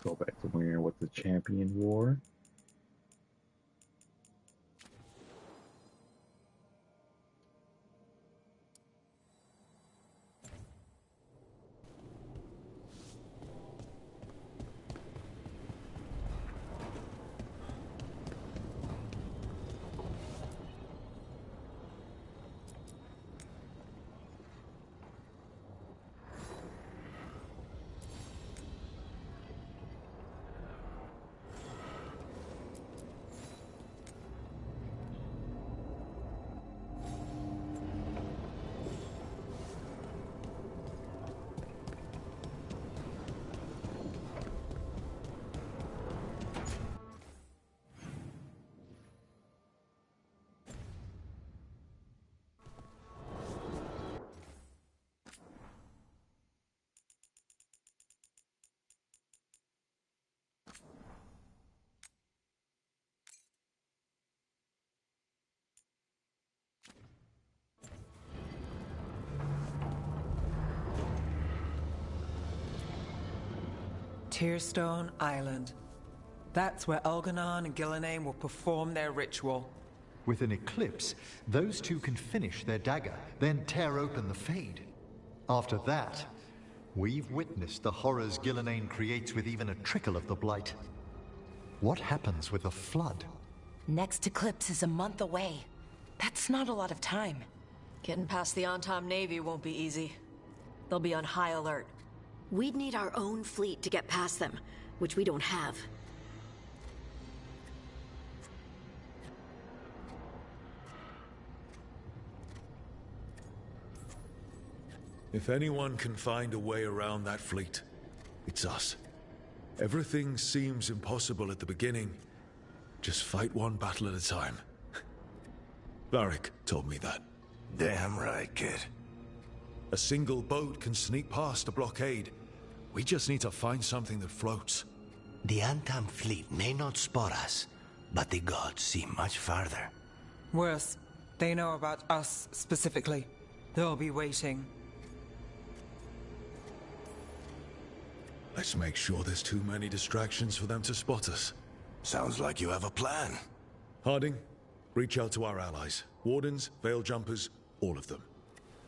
Go back to wearing what the champion wore. Tearstone Island. That's where Elganon and Gillenane will perform their ritual. With an eclipse, those two can finish their dagger, then tear open the Fade. After that, we've witnessed the horrors Gillenane creates with even a trickle of the Blight. What happens with a flood? Next eclipse is a month away. That's not a lot of time. Getting past the Antom Navy won't be easy. They'll be on high alert. We'd need our own fleet to get past them, which we don't have. If anyone can find a way around that fleet, it's us. Everything seems impossible at the beginning. Just fight one battle at a time. Varric told me that. Damn right, kid. A single boat can sneak past a blockade. We just need to find something that floats. The Antam fleet may not spot us, but the gods see much farther. Worse, they know about us specifically. They'll be waiting. Let's make sure there's too many distractions for them to spot us. Sounds like you have a plan. Harding, reach out to our allies. Wardens, Veil Jumpers, all of them.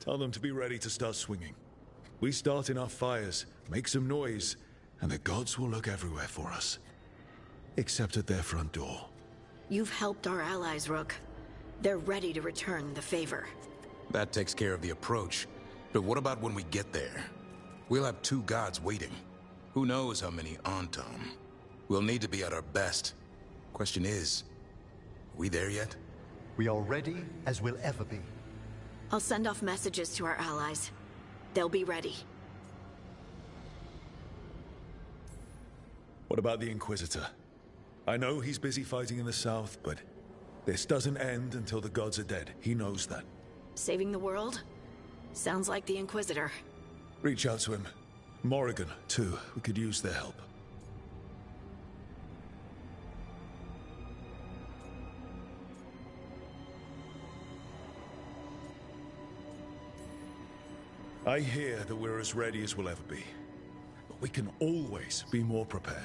Tell them to be ready to start swinging. We start enough fires, make some noise, and the gods will look everywhere for us. Except at their front door. You've helped our allies, Rook. They're ready to return the favor. That takes care of the approach. But what about when we get there? We'll have two gods waiting. Who knows how many Antom? We'll need to be at our best. Question is, we there yet? We are ready as we'll ever be. I'll send off messages to our allies. They'll be ready. What about the Inquisitor? I know he's busy fighting in the south, but this doesn't end until the gods are dead. He knows that. Saving the world? Sounds like the Inquisitor. Reach out to him. Morrigan, too. We could use their help. I hear that we're as ready as we'll ever be. But we can always be more prepared.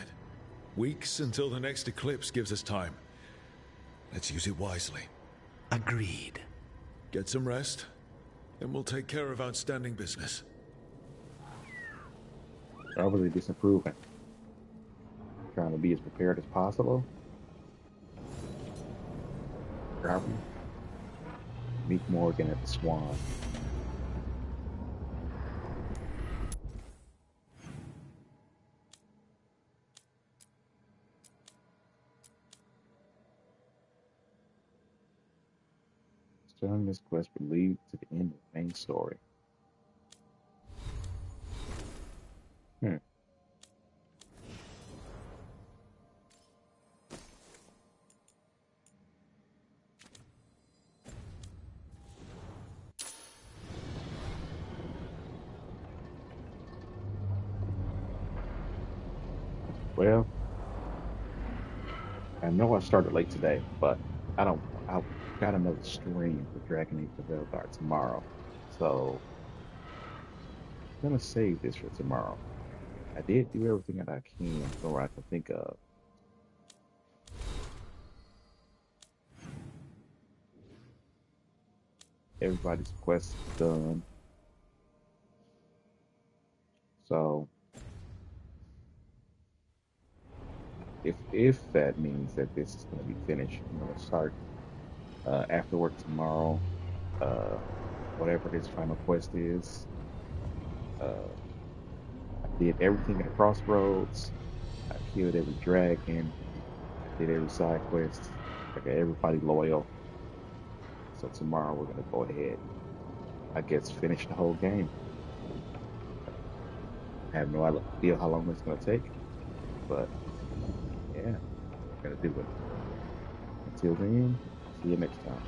Weeks until the next eclipse gives us time. Let's use it wisely. Agreed. Get some rest, and we'll take care of outstanding business. Probably disapproving. Trying to be as prepared as possible. Probably. Meet Morgan at the Swan. Starting this quest will lead to the end of the main story. Well, I know I started late today, but I've got another stream for Dragon Age The Veilguard tomorrow. So I'm gonna save this for tomorrow. I did do everything that I can or I can think of. Everybody's quest is done. So if that means that this is going to be finished, I'm going to start after work tomorrow. Whatever this final quest is. I did everything at Crossroads. I killed every dragon. I did every side quest. I got everybody loyal. So tomorrow we're going to go ahead, I guess, finish the whole game. I have no idea how long it's going to take, but yeah, we're going to do it. Until then, see you next time.